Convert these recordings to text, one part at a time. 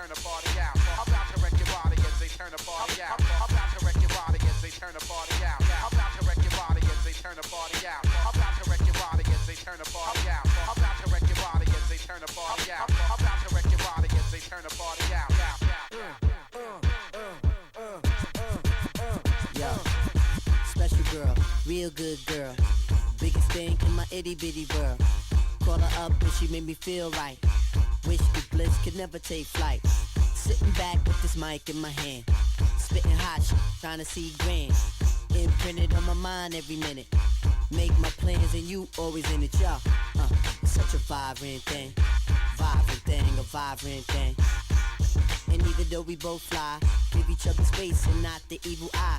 turn the party out. I'm about to wreck your body as they turn the party out. I'm about to wreck your body as they turn the party out. I'm about to wreck your body as they turn the party out. I'm about to wreck your body as they turn the party out. I'm about to wreck your body as they turn the party out. I'm about to wreck your body as they turn the party out. Yo, special girl, real good girl. Biggest thing in my itty bitty world. Call her up and she made me feel right. Wish the bliss could never take flight. Sitting back with this mic in my hand. Spitting hot shit, trying to see grand. Imprinted on my mind every minute. Make my plans and you always in it, y'all. It's such a vibrant thing. Vibrant thing, a vibrant thing. And even though we both fly, give each other space and not the evil eye.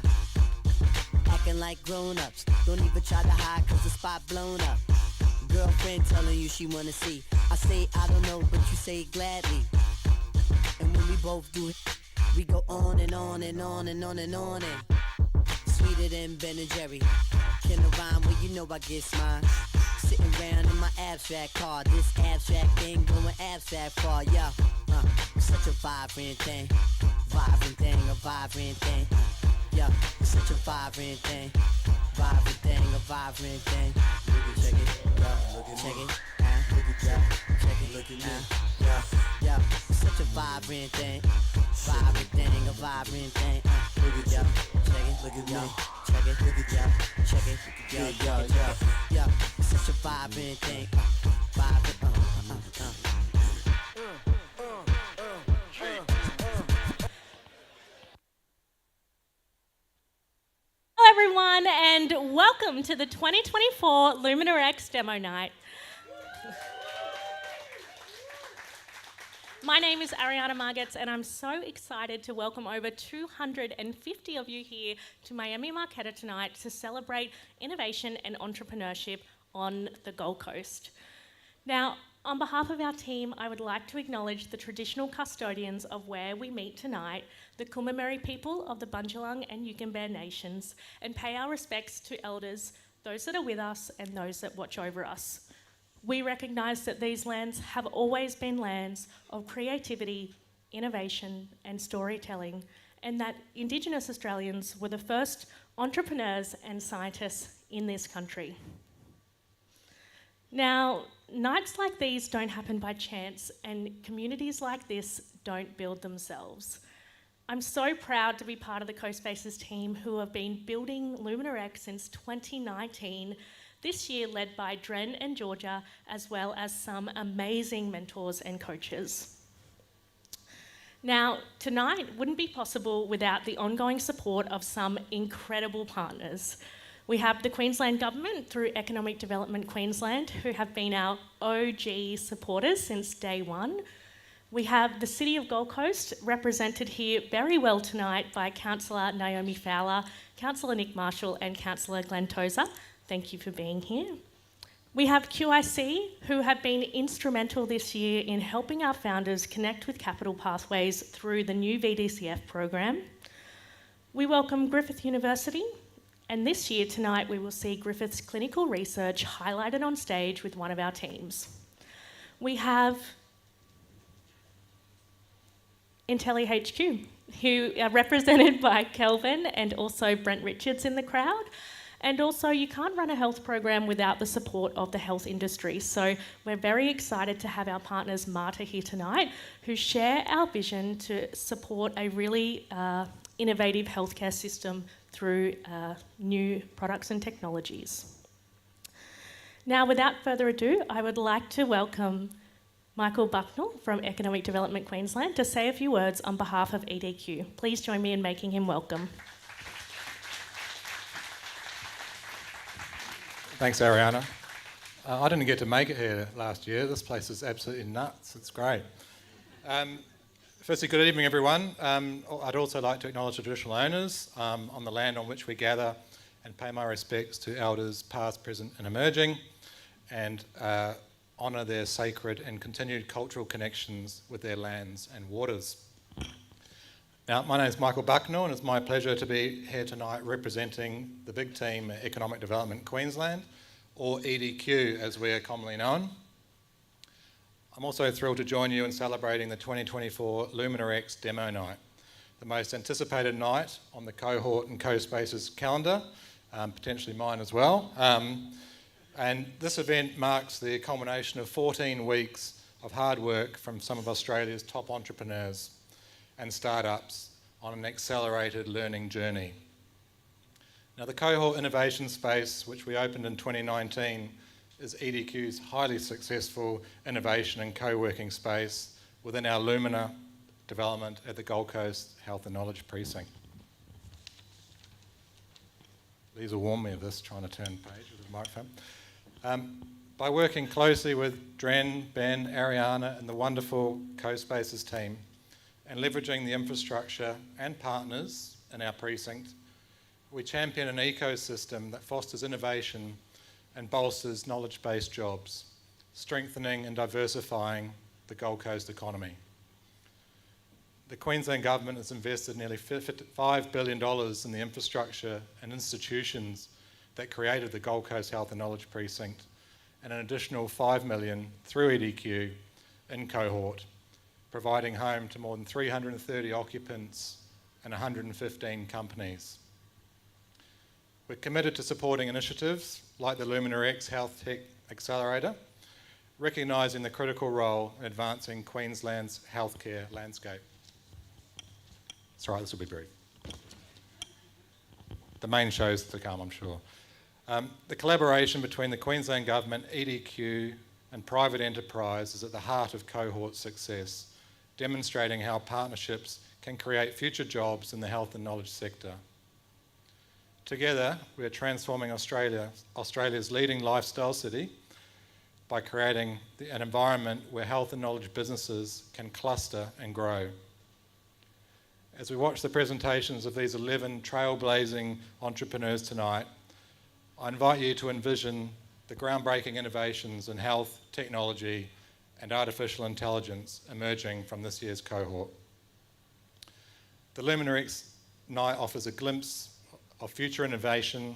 Acting like grown-ups, don't even try to hide cause the spot blown up. Girlfriend telling you she wanna see. I say I don't know, but you say gladly. And when we both do it, we go on and on and on and on and on and sweeter than Ben and Jerry. Can I rhyme? Well, you know I get mine. Sitting around in my abstract car. This abstract thing going abstract far, yeah. It's such a vibrant thing. Vibrant thing, a vibrant thing. Yeah, it's such a vibrant thing. Vibrant thing, a vibrant thing. Check it, yeah, check it, yeah, check it, look at me, yeah, it's such a vibrant thing. Vibrant thing, a vibrant thing. Yeah, check it, look at me, check it, yeah, check it, yeah, it's such a vibrant thing. Vibrant, Hello everyone and welcome to the 2024 LuminaX Demo Night. My name is Ariana Margetts and I'm so excited to welcome over 250 of you here to Miami Marketta tonight to celebrate innovation and entrepreneurship on the Gold Coast. Now, on behalf of our team, I would like to acknowledge the traditional custodians of where we meet tonight, the Kumameri people of the Bundjalung and Yugambeh nations, and pay our respects to elders, those that are with us and those that watch over us. We recognise that these lands have always been lands of creativity, innovation and storytelling, and that Indigenous Australians were the first entrepreneurs and scientists in this country. Now, nights like these don't happen by chance, and communities like this don't build themselves. I'm so proud to be part of the CoSpaces team who have been building LuminaX since 2019, this year led by Dren and Georgia, as well as some amazing mentors and coaches. Now, tonight wouldn't be possible without the ongoing support of some incredible partners. We have the Queensland Government through Economic Development Queensland, who have been our OG supporters since day one. We have the City of Gold Coast, represented here very well tonight by Councillor Naomi Fowler, Councillor Nick Marshall and Councillor Glenn Tozer. Thank you for being here. We have QIC, who have been instrumental this year in helping our founders connect with capital pathways through the new VDCF program. We welcome Griffith University, and this year tonight we will see Griffith's clinical research highlighted on stage with one of our teams. We have IntelliHQ, who are represented by Kelvin and also Brent Richards in the crowd. And also, you can't run a health program without the support of the health industry. So we're very excited to have our partners Marta here tonight, who share our vision to support a really innovative healthcare system through new products and technologies. Now, without further ado, I would like to welcome Michael Bucknell from Economic Development Queensland to say a few words on behalf of EDQ. Please join me in making him welcome. Thanks, Ariana. I didn't get to make it here last year. This place is absolutely nuts. It's great. Firstly, good evening, everyone. I'd also like to acknowledge the traditional owners on the land on which we gather and pay my respects to elders past, present and emerging, and honour their sacred and continued cultural connections with their lands and waters. Now, my name is Michael Bucknell and it's my pleasure to be here tonight representing the big team at Economic Development Queensland, or EDQ as we are commonly known. I'm also thrilled to join you in celebrating the 2024 LuminaX Demo Night, the most anticipated night on the Cohort and CoSpaces calendar, potentially mine as well. And this event marks the culmination of 14 weeks of hard work from some of Australia's top entrepreneurs and startups on an accelerated learning journey. Now, the Cohort innovation space, which we opened in 2019, is EDQ's highly successful innovation and co-working space within our Lumina development at the Gold Coast Health and Knowledge Precinct. These will warn me of this, trying to turn page with the microphone. By working closely with Dren, Ben, Ariana and the wonderful CoSpaces team, and leveraging the infrastructure and partners in our precinct, we champion an ecosystem that fosters innovation and bolsters knowledge-based jobs, strengthening and diversifying the Gold Coast economy. The Queensland Government has invested nearly $5 billion in the infrastructure and institutions that created the Gold Coast Health and Knowledge Precinct, and an additional $5 million through EDQ in Cohort, providing home to more than 330 occupants and 115 companies. We're committed to supporting initiatives like the LuminaX HealthTech Accelerator, recognising the critical role in advancing Queensland's healthcare landscape. That's right, this will be brief. The main show's to come, I'm sure. The collaboration between the Queensland Government, EDQ and private enterprise is at the heart of Cohort's success, demonstrating how partnerships can create future jobs in the health and knowledge sector. Together, we are transforming Australia's leading lifestyle city by creating an environment where health and knowledge businesses can cluster and grow. As we watch the presentations of these 11 trailblazing entrepreneurs tonight, I invite you to envision the groundbreaking innovations in health, technology, and artificial intelligence emerging from this year's cohort. The LuminaX Night offers a glimpse of future innovation,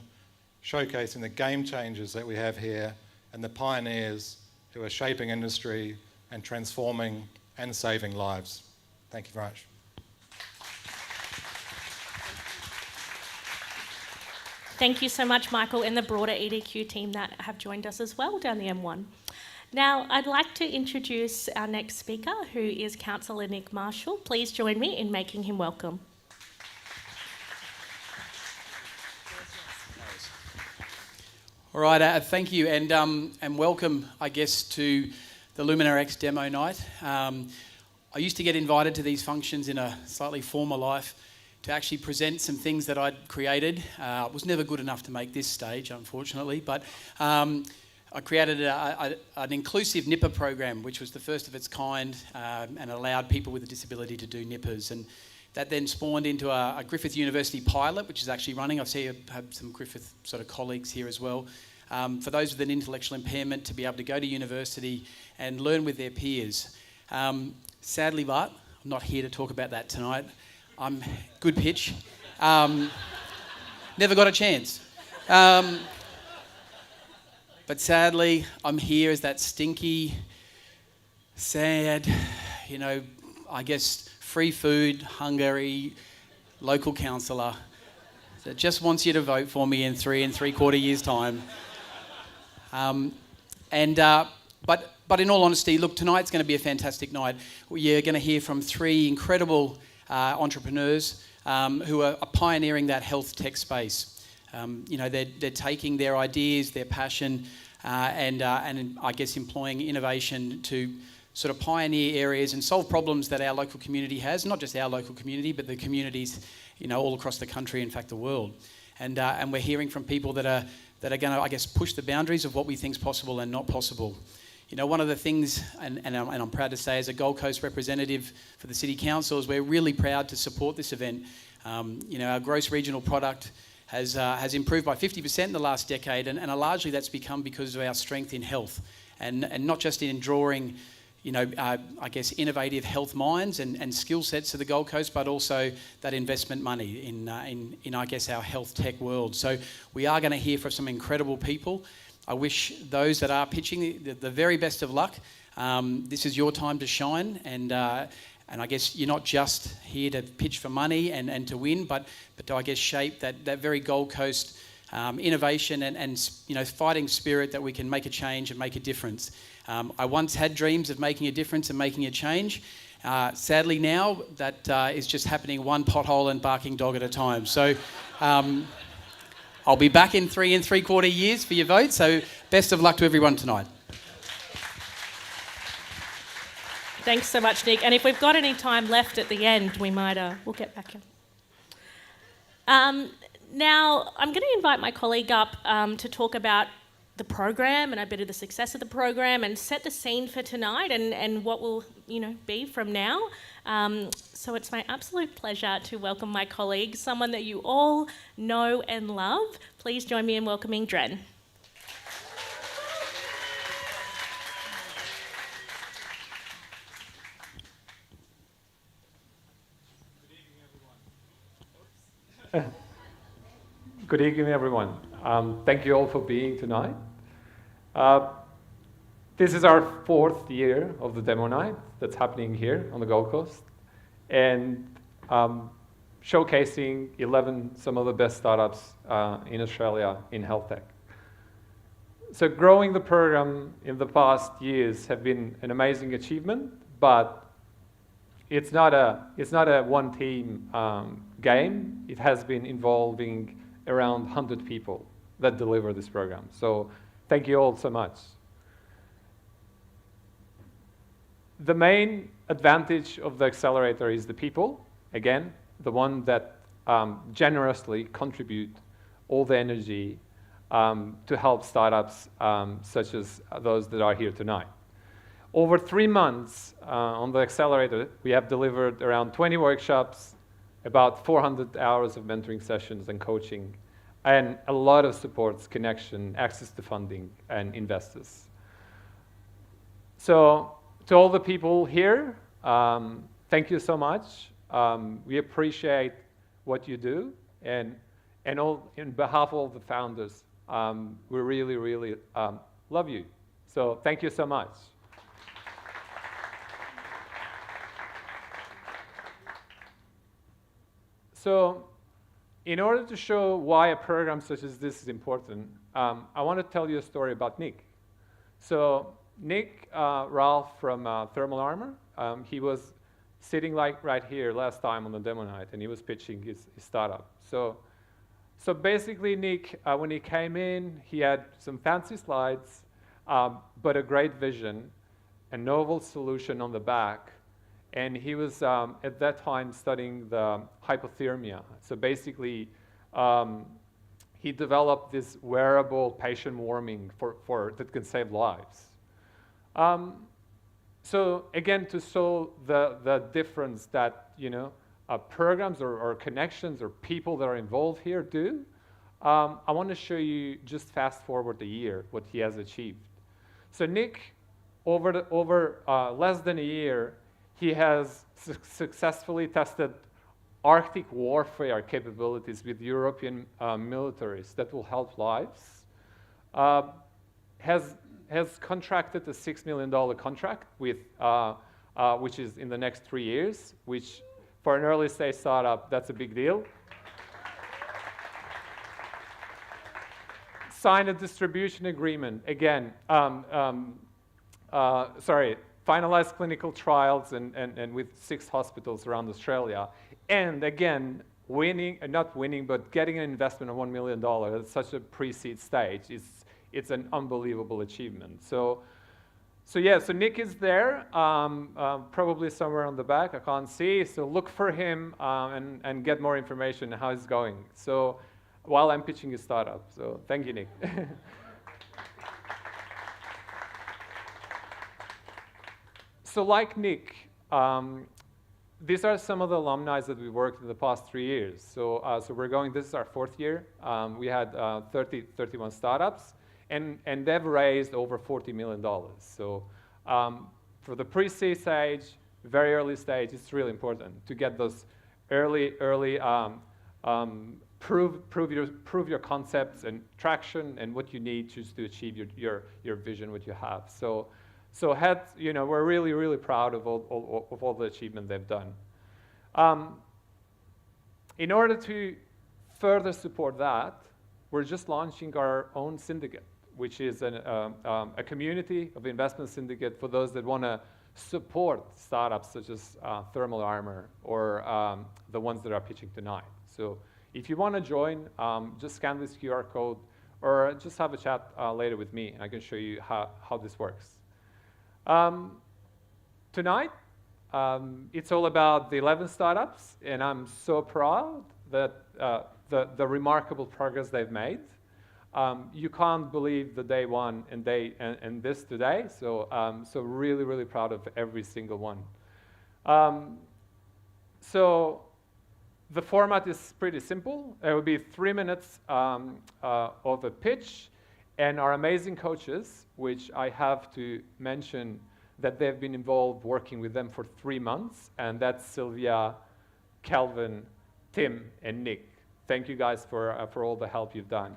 showcasing the game changers that we have here and the pioneers who are shaping industry and transforming and saving lives. Thank you very much. Thank you so much, Michael, and the broader EDQ team that have joined us as well down the M1. Now, I'd like to introduce our next speaker, who is Councillor Nick Marshall. Please join me in making him welcome. All right, thank you, and welcome, I guess, to the LuminaX Demo Night. I used to get invited to these functions in a slightly former life to actually present some things that I'd created. I was never good enough to make this stage, unfortunately, but I created an inclusive nipper program, which was the first of its kind, and allowed people with a disability to do nippers. And that then spawned into a Griffith University pilot, which is actually running. I see I have some Griffith sort of colleagues here as well. For those with an intellectual impairment to be able to go to university and learn with their peers. Sadly, Bart, I'm not here to talk about that tonight. I'm good pitch. Never got a chance. But sadly, I'm here as that stinky, sad, I guess, free food, hungry, local councillor that just wants you to vote for me in 3 3/4 years' time. But in all honesty, look, tonight's going to be a fantastic night. You're going to hear from 3 incredible entrepreneurs who are pioneering that health tech space. They're taking their ideas, their passion, and I guess employing innovation to sort of pioneer areas and solve problems that our local community has, not just our local community, but the communities, all across the country, in fact, the world. And we're hearing from people that are going to, I guess, push the boundaries of what we think is possible and not possible. One of the things, and I'm proud to say, as a Gold Coast representative for the City Council, is we're really proud to support this event. Our gross regional product has improved by 50% in the last decade, and largely that's become because of our strength in health, and not just in drawing I guess, innovative health minds and skill sets to the Gold Coast, but also that investment money in I guess, our health tech world. So we are going to hear from some incredible people. I wish those that are pitching the very best of luck. This is your time to shine, and I guess you're not just here to pitch for money and to win, but to, I guess, shape that very Gold Coast innovation and fighting spirit that we can make a change and make a difference. I once had dreams of making a difference and making a change. Sadly now, that is just happening one pothole and barking dog at a time. So I'll be back in 3 3/4 years for your vote, so best of luck to everyone tonight. Thanks so much, Nick. And if we've got any time left at the end, we'll get back in. Now, I'm going to invite my colleague up to talk about the program and a bit of the success of the program and set the scene for tonight and what will be from now. So it's my absolute pleasure to welcome my colleague, someone that you all know and love. Please join me in welcoming Dren. Good evening, everyone. Thank you all for being tonight. This is our 4th year of the demo night that's happening here on the Gold Coast, and showcasing some of the best startups in Australia in health tech. So growing the program in the past years have been an amazing achievement, but it's not a one-team game. It has been involving around 100 people that deliver this program. So thank you all so much. The main advantage of the accelerator is the people. Again, the one that generously contribute all the energy to help startups such as those that are here tonight. Over 3 months on the accelerator, we have delivered around 20 workshops, about 400 hours of mentoring sessions and coaching, and a lot of supports, connection, access to funding, and investors. So to all the people here, thank you so much. We appreciate what you do, and in behalf of all the founders, we really, really love you. So thank you so much. So in order to show why a program such as this is important, I want to tell you a story about Nick. So Nick Ralph from Thermal Armor, he was sitting right here last time on the demo night, and he was pitching his startup. So basically, Nick, when he came in, he had some fancy slides, but a great vision, a novel solution on the back. And he was, at that time, studying the hypothermia. So basically, he developed this wearable patient warming that can save lives. So again, to show the difference that programs or connections or people that are involved here do, I want to show you, just fast forward a year, what he has achieved. So Nick, over less than a year, he has successfully tested Arctic warfare capabilities with European militaries that will help lives. Has contracted a $6 million contract with, which is in the next 3 years, which for an early stage startup, that's a big deal. Signed a distribution agreement, again, finalized clinical trials and with 6 hospitals around Australia. And again, not winning, but getting an investment of $1 million at such a pre-seed stage, it's an unbelievable achievement. So Nick is there, probably somewhere on the back, I can't see. So look for him and get more information on how it's going. So while I'm pitching his startup. So thank you, Nick. So like Nick, these are some of the alumni that we worked in the past 3 years. So this is our 4th year. We had 31 startups, and they've raised over $40 million. So for the pre-seed stage, very early stage, it's really important to get those early prove your concepts and traction and what you need just to achieve your vision, what you have. So we're really, really proud of all the achievement they've done. In order to further support that, we're just launching our own syndicate, which is a community of investment syndicate for those that want to support startups such as Thermal Armor or the ones that are pitching tonight. So if you want to join, just scan this QR code or just have a chat later with me, and I can show you how this works. Tonight, it's all about the 11 startups, and I'm so proud that the remarkable progress they've made. You can't believe the day one and this today, so really, really proud of every single one. So the format is pretty simple. It will be 3 minutes of a pitch, and our amazing coaches, which I have to mention that they've been involved working with them for 3 months, and that's Sylvia, Kelvin, Tim, and Nick. Thank you guys for all the help you've done.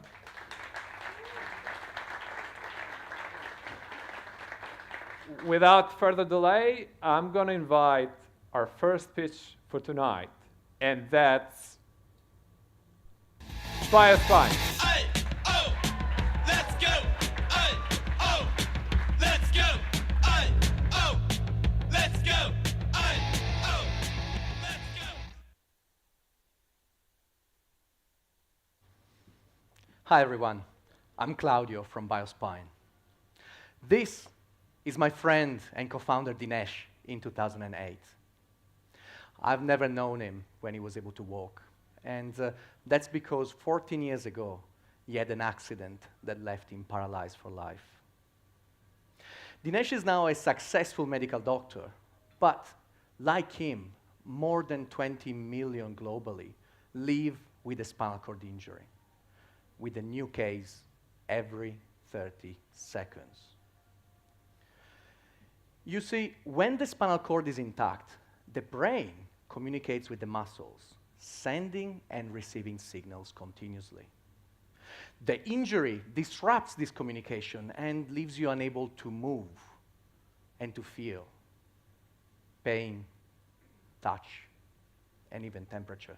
Without further delay, I'm going to invite our first pitch for tonight, and that's BioSpine. Hey, oh, let's go. Hey, oh, let's go. Hey, oh, let's go. Hey, oh, let's go. Hi everyone, I'm Claudio from BioSpine. This is my friend and co-founder Dinesh in 2008. I've never known him when he was able to walk, and that's because 14 years ago he had an accident that left him paralyzed for life. Dinesh is now a successful medical doctor, but like him, more than 20 million globally live with a spinal cord injury, with a new case every 30 seconds. You see, when the spinal cord is intact, the brain communicates with the muscles, sending and receiving signals continuously. The injury disrupts this communication and leaves you unable to move and to feel pain, touch, and even temperature.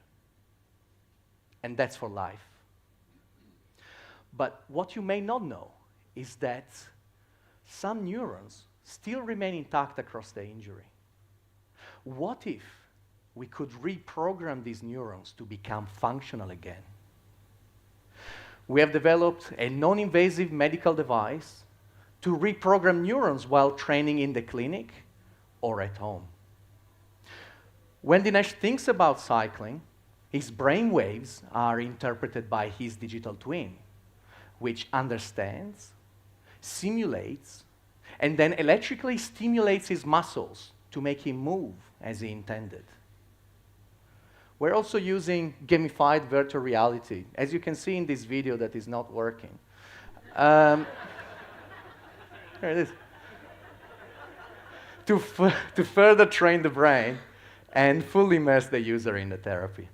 And that's for life. But what you may not know is that some neurons still remain intact across the injury. What if we could reprogram these neurons to become functional again? We have developed a non-invasive medical device to reprogram neurons while training in the clinic or at home. When Dinesh thinks about cycling, his brain waves are interpreted by his digital twin, which understands, simulates, and then electrically stimulates his muscles to make him move as he intended. We're also using gamified virtual reality, as you can see in this video that is not working. Here it is. To further train the brain and fully immerse the user in the therapy.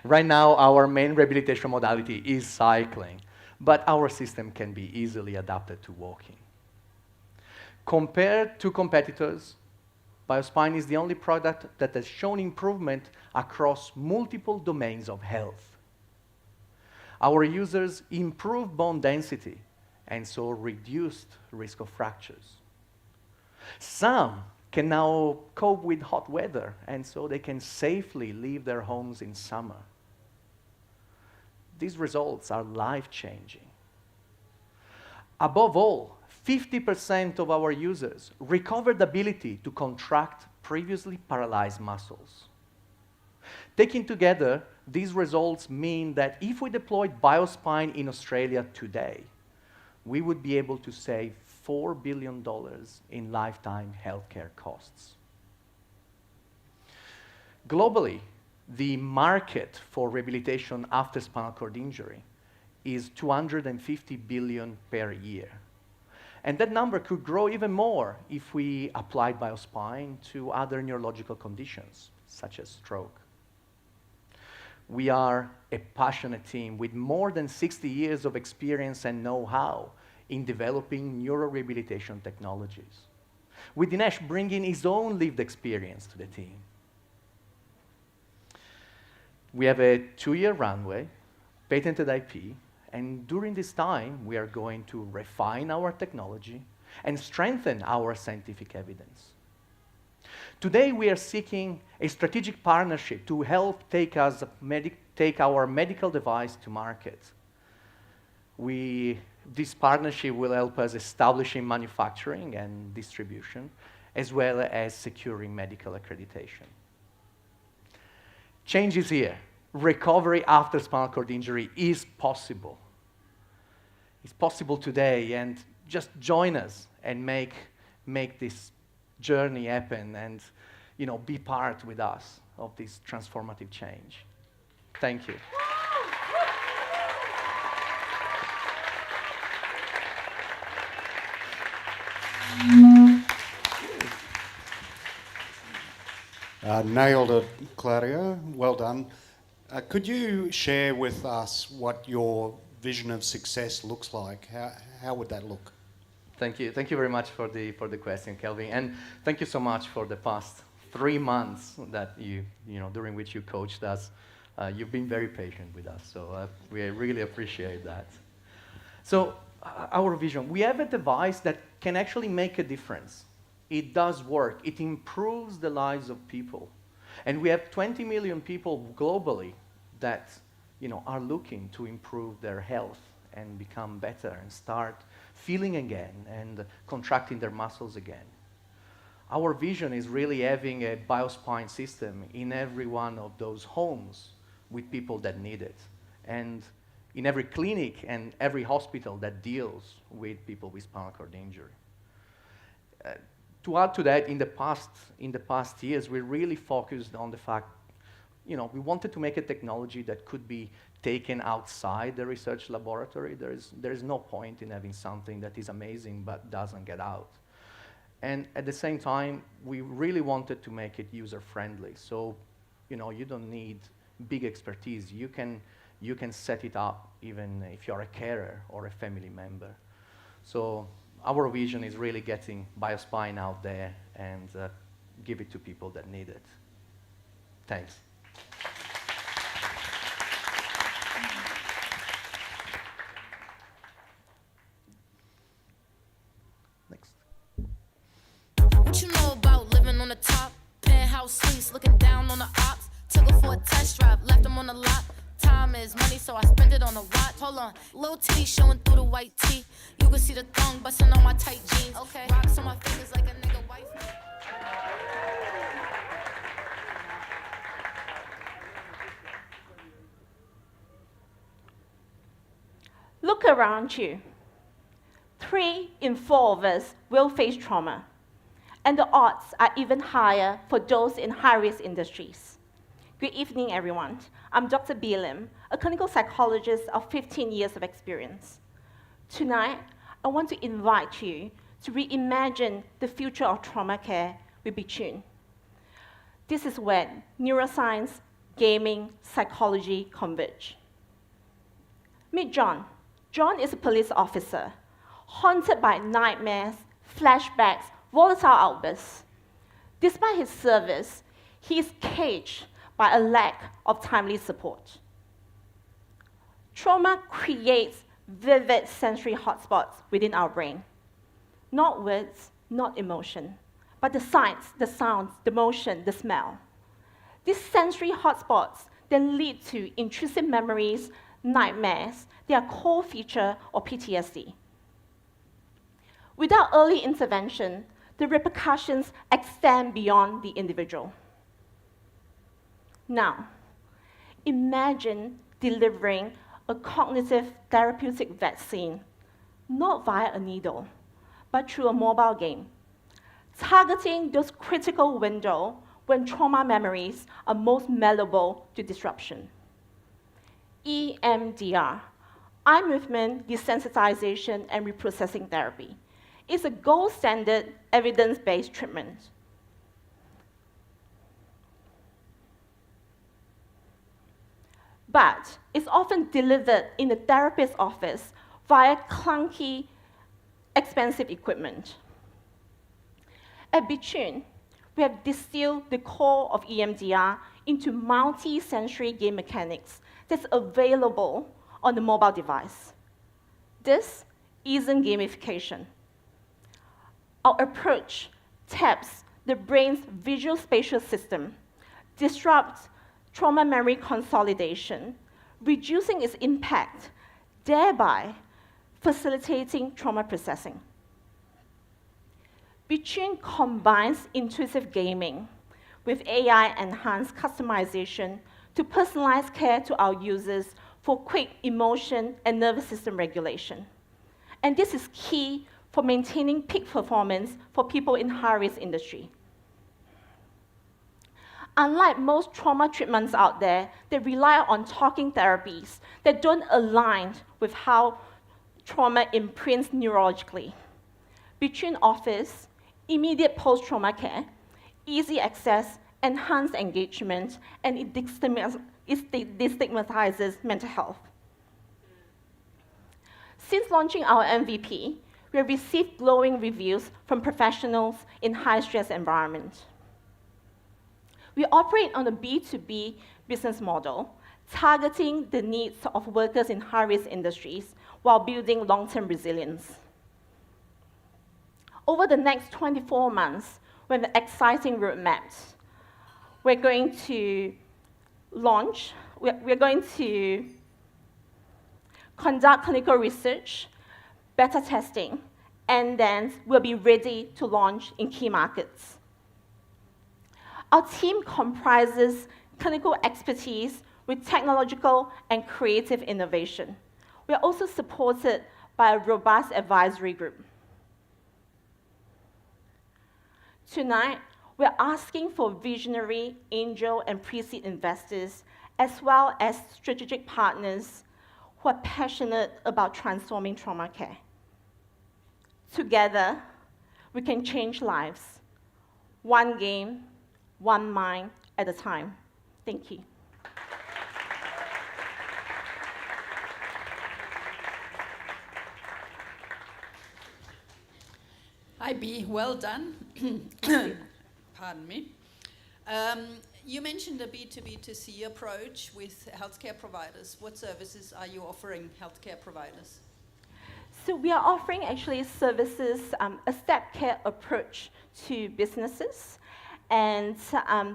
Right now, our main rehabilitation modality is cycling, but our system can be easily adapted to walking. Compared to competitors, BioSpine is the only product that has shown improvement across multiple domains of health. Our users improved bone density and so reduced risk of fractures. Some can now cope with hot weather, and so they can safely leave their homes in summer. These results are life-changing. Above all, 50% of our users recovered the ability to contract previously paralyzed muscles. Taken together, these results mean that if we deployed BioSpine in Australia today, we would be able to save $4 billion in lifetime healthcare costs. Globally, the market for rehabilitation after spinal cord injury is $250 billion per year. And that number could grow even more if we applied BioSpine to other neurological conditions, such as stroke. We are a passionate team with more than 60 years of experience and know-how in developing neurorehabilitation technologies, with Dinesh bringing his own lived experience to the team. We have a 2-year runway, patented IP, and during this time, we are going to refine our technology and strengthen our scientific evidence. Today, we are seeking a strategic partnership to help take our medical device to market. This partnership will help us establishing manufacturing and distribution, as well as securing medical accreditation. Change is here. Recovery after spinal cord injury is possible. It's possible today, and just join us and make this journey happen, and be part with us of this transformative change. Thank you. Nailed it, Claudio. Well done. Could you share with us what your vision of success looks like? How would that look? Thank you. Thank you very much for the question, Kelvin, and thank you so much for the past 3 months that during which you coached us. You've been very patient with us, so we really appreciate that. So our vision: we have a device that can actually make a difference. It does work. It improves the lives of people, and we have 20 million people globally that are looking to improve their health and become better and start feeling again and contracting their muscles again. Our vision is really having a biospine system in every one of those homes with people that need it, and in every clinic and every hospital that deals with people with spinal cord injury. To add to that, in the past years, we really focused on the fact, we wanted to make a technology that could be taken outside the research laboratory. There is no point in having something that is amazing but doesn't get out. And at the same time, we really wanted to make it user-friendly. So, you don't need big expertise. You can set it up even if you're a carer or a family member. So our vision is really getting biospine out there and give it to people that need it. Thanks. Next. What you know about living on the top? Penthouse suites, looking down on the ops. Took her for a test drive, left them on the lot. Time is money, so I spend it on a watch. Hold on, little titty showing through the white tee. You can see the thong busting on my tight jeans. Okay, rocks on my fingers like a nigga wife. Look around you. 3 in 4 of us will face trauma, and the odds are even higher for those in high-risk industries. Good evening, everyone. I'm Dr. B. Lim, a clinical psychologist of 15 years of experience. Tonight, I want to invite you to reimagine the future of trauma care with Bichun. This is when neuroscience, gaming, psychology converge. Meet John. John is a police officer, haunted by nightmares, flashbacks, volatile outbursts. Despite his service, he is caged by a lack of timely support. Trauma creates vivid sensory hotspots within our brain. Not words, not emotion, but the sights, the sounds, the motion, the smell. These sensory hotspots then lead to intrusive memories, nightmares. They are core feature of PTSD. Without early intervention, the repercussions extend beyond the individual. Now, imagine delivering a cognitive therapeutic vaccine, not via a needle, but through a mobile game, targeting those critical windows when trauma memories are most malleable to disruption. EMDR, eye movement desensitization and reprocessing therapy, is a gold standard evidence-based treatment. but it's often delivered in the therapist's office via clunky, expensive equipment. At Bichun, we have distilled the core of EMDR into multi-sensory game mechanics that's available on the mobile device. This isn't gamification. Our approach taps the brain's visual spatial system, disrupts trauma memory consolidation, reducing its impact, thereby facilitating trauma processing. Bichun combines intuitive gaming with AI-enhanced customization to personalize care to our users for quick emotion and nervous system regulation. And this is key for maintaining peak performance for people in high-risk industry. Unlike most trauma treatments out there that rely on talking therapies that don't align with how trauma imprints neurologically, Bichun offers immediate post-trauma care, easy access, enhanced engagement, and it destigmatizes mental health. Since launching our MVP, we have received glowing reviews from professionals in high-stress environments. We operate on a B2B business model, targeting the needs of workers in high-risk industries while building long-term resilience. Over the next 24 months, we have exciting roadmaps. We're going to launch, we're going to conduct clinical research, beta testing, and then we'll be ready to launch in key markets. Our team comprises clinical expertise with technological and creative innovation. We are also supported by a robust advisory group. Tonight, we're asking for visionary angel and pre-seed investors, as well as strategic partners who are passionate about transforming trauma care. Together, we can change lives, one game, one mind at a time. Thank you. Hi, B. Well done. Pardon me. You mentioned a B2B2C approach with healthcare providers. What services are you offering healthcare providers? So we are offering actually services, a step care approach to businesses. And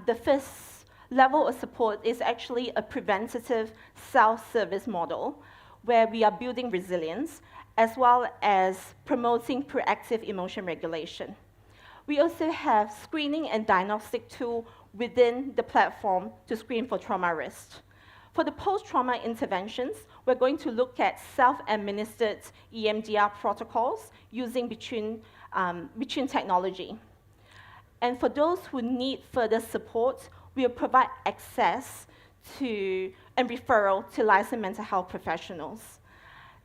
the first level of support is actually a preventative self-service model where we are building resilience as well as promoting proactive emotion regulation. We also have screening and diagnostic tool within the platform to screen for trauma risk. For the post-trauma interventions, we're going to look at self-administered EMDR protocols using Bichun technology. And for those who need further support, we'll provide access to and referral to licensed mental health professionals.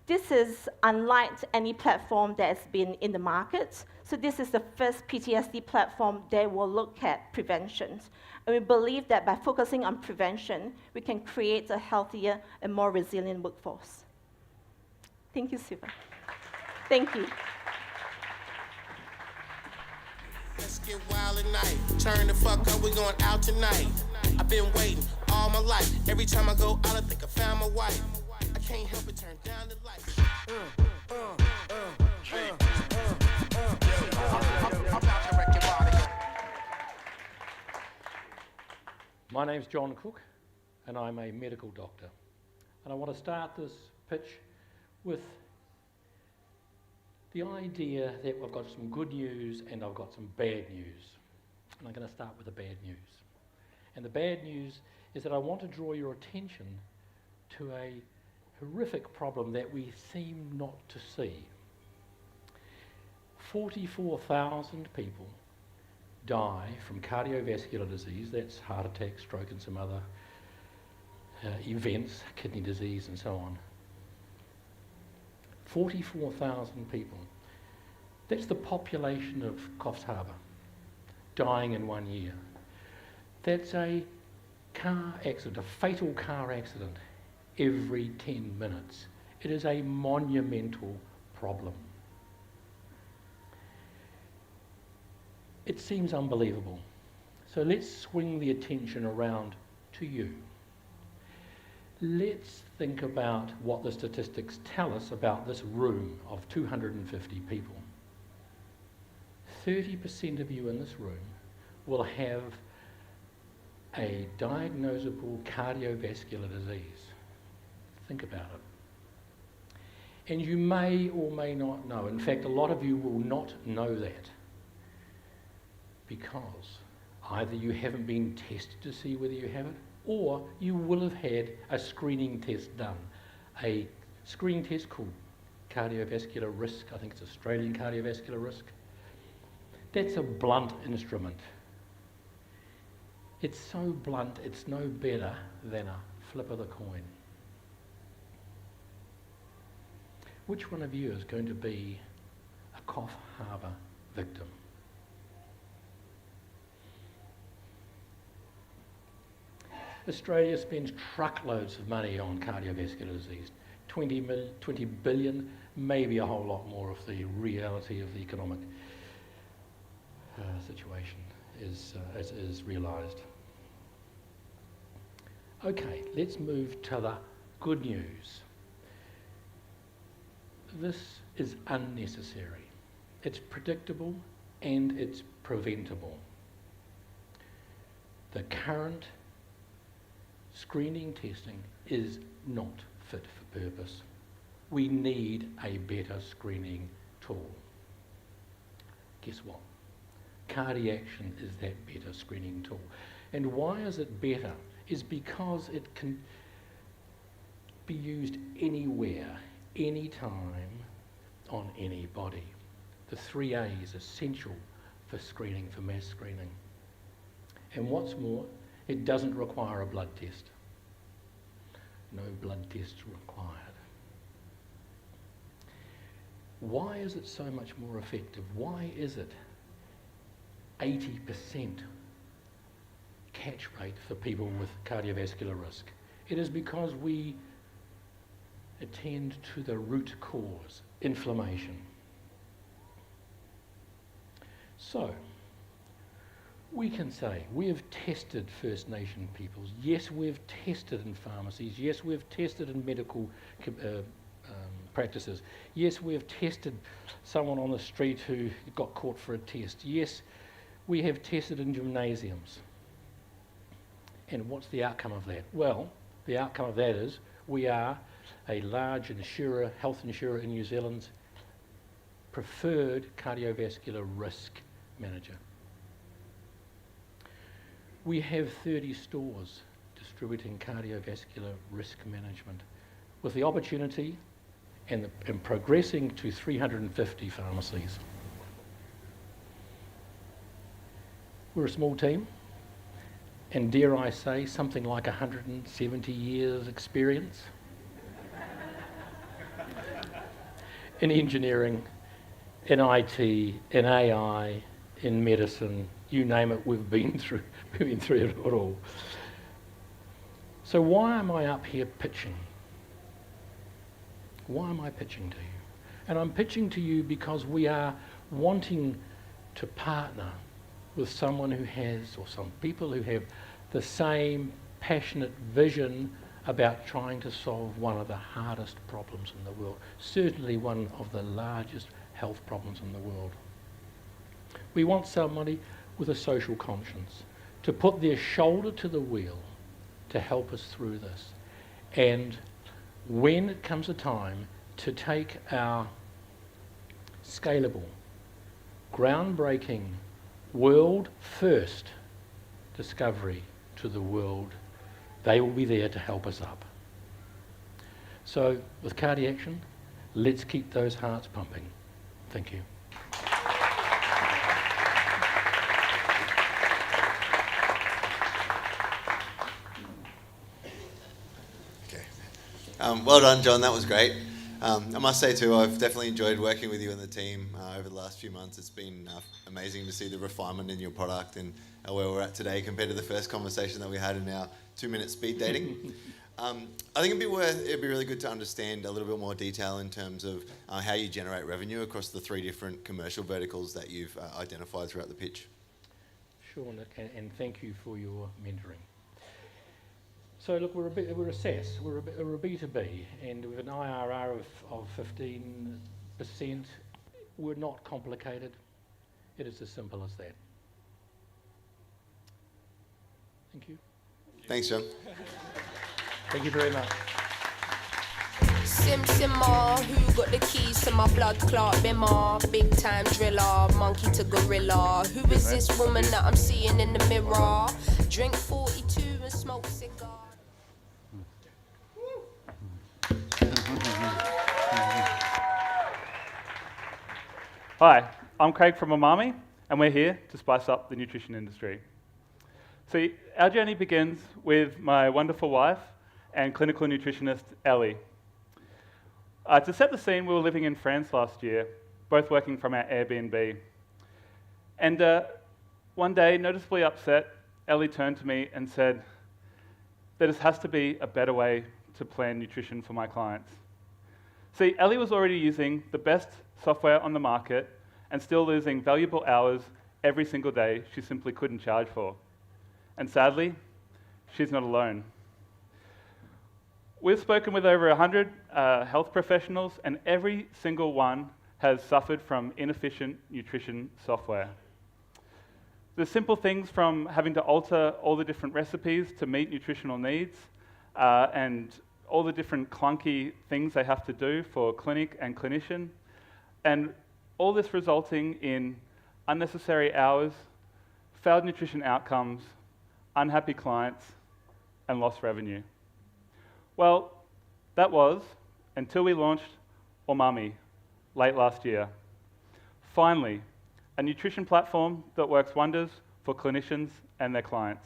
This is unlike any platform that's been in the market. So this is the first PTSD platform that will look at prevention. And we believe that by focusing on prevention, we can create a healthier and more resilient workforce. Thank you, Siva. Thank you. Let's get wild tonight. Turn the fuck up, we going out tonight. I've been waiting all my life. Every time I go out, I think I found my wife. I can't help but turn down the lights. My name's John Cook, and I'm a medical doctor. And I want to start this pitch with the idea that I've got some good news and I've got some bad news. And I'm going to start with the bad news. And the bad news is that I want to draw your attention to a horrific problem that we seem not to see. 44,000 people die from cardiovascular disease, that's heart attack, stroke and some other events, kidney disease and so on. 44,000 people. That's the population of Coffs Harbour dying in 1 year. That's a car accident, a fatal car accident every 10 minutes. It is a monumental problem. It seems unbelievable. So let's swing the attention around to you. Let's think about what the statistics tell us about this room of 250 people. 30% of you in this room will have a diagnosable cardiovascular disease. Think about it. And you may or may not know. In fact, a lot of you will not know that because either you haven't been tested to see whether you have it, or you will have had a screening test done. A screening test called cardiovascular risk, I think it's Australian cardiovascular risk. That's a blunt instrument. It's so blunt, it's no better than a flip of the coin. Which one of you is going to be a Coff Harbour victim? Australia spends truckloads of money on cardiovascular disease. 20 billion, maybe a whole lot more if the reality of the economic situation is realised. Okay, let's move to the good news. This is unnecessary. It's predictable and it's preventable. The current screening testing is not fit for purpose. We need a better screening tool. Guess what? Cardiaction is that better screening tool. And why is it better? Is because it can be used anywhere, anytime, on anybody. The 3A is essential for screening, for mass screening. And what's more, it doesn't require a blood test. No blood tests required. Why is it so much more effective? Why is it 80% catch rate for people with cardiovascular risk? It is because we attend to the root cause, inflammation. So, we can say we have tested First Nation peoples. Yes, we've tested in pharmacies. Yes, we've tested in medical practices. Yes, we've tested someone on the street who got caught for a test. Yes, we have tested in gymnasiums. And what's the outcome of that? Well, the outcome of that is we are a large insurer, health insurer in New Zealand's preferred cardiovascular risk manager. We have 30 stores distributing cardiovascular risk management with the opportunity and progressing to 350 pharmacies. We're a small team, and dare I say, something like 170 years experience in engineering, in IT, in AI, in medicine, you name it, we've been through it all. So why am I up here pitching? Why am I pitching to you? And I'm pitching to you because we are wanting to partner with someone who has, or some people who have, the same passionate vision about trying to solve one of the hardest problems in the world, certainly one of the largest health problems in the world. We want somebody with a social conscience to put their shoulder to the wheel to help us through this. And when it comes a time to take our scalable, groundbreaking, world first discovery to the world, they will be there to help us up. So with Cardiaction, let's keep those hearts pumping. Thank you. Well done, John. That was great. I must say too, I've definitely enjoyed working with you and the team over the last few months. It's been amazing to see the refinement in your product and where we're at today compared to the first conversation that we had in our 2-minute speed dating. I think it'd be really good to understand a little bit more detail in terms of how you generate revenue across the 3 different commercial verticals that you've identified throughout the pitch. Sure, Nick, and thank you for your mentoring. So look, we're a SaaS, we're a B2B, and with an IRR of 15%, we're not complicated. It is as simple as that. Thank you. Thanks, John. Thank you very much. Sim Simmer, who got the keys to my blood clot bimmer? Big time driller, monkey to gorilla. Who is this woman that I'm seeing in the mirror? Drink 42 and smoke cigar. Hi, I'm Craig from Umami, and we're here to spice up the nutrition industry. See, our journey begins with my wonderful wife and clinical nutritionist, Ellie. To set the scene, we were living in France last year, both working from our Airbnb. And one day, noticeably upset, Ellie turned to me and said, there just has to be a better way to plan nutrition for my clients. See, Ellie was already using the best software on the market and still losing valuable hours every single day she simply couldn't charge for. And sadly, she's not alone. We've spoken with over 100 health professionals, and every single one has suffered from inefficient nutrition software. There's simple things from having to alter all the different recipes to meet nutritional needs, and all the different clunky things they have to do for clinic and clinician, and all this resulting in unnecessary hours, failed nutrition outcomes, unhappy clients, and lost revenue. Well, that was until we launched Umami late last year. Finally, a nutrition platform that works wonders for clinicians and their clients.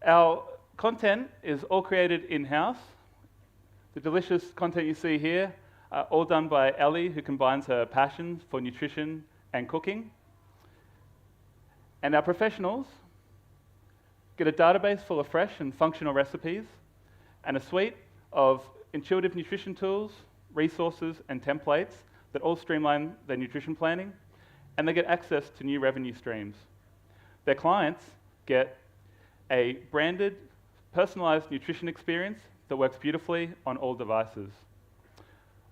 Our content is all created in-house. The delicious content you see here, all done by Ellie, who combines her passions for nutrition and cooking. And our professionals get a database full of fresh and functional recipes and a suite of intuitive nutrition tools, resources, and templates that all streamline their nutrition planning, and they get access to new revenue streams. Their clients get a branded, personalized nutrition experience that works beautifully on all devices.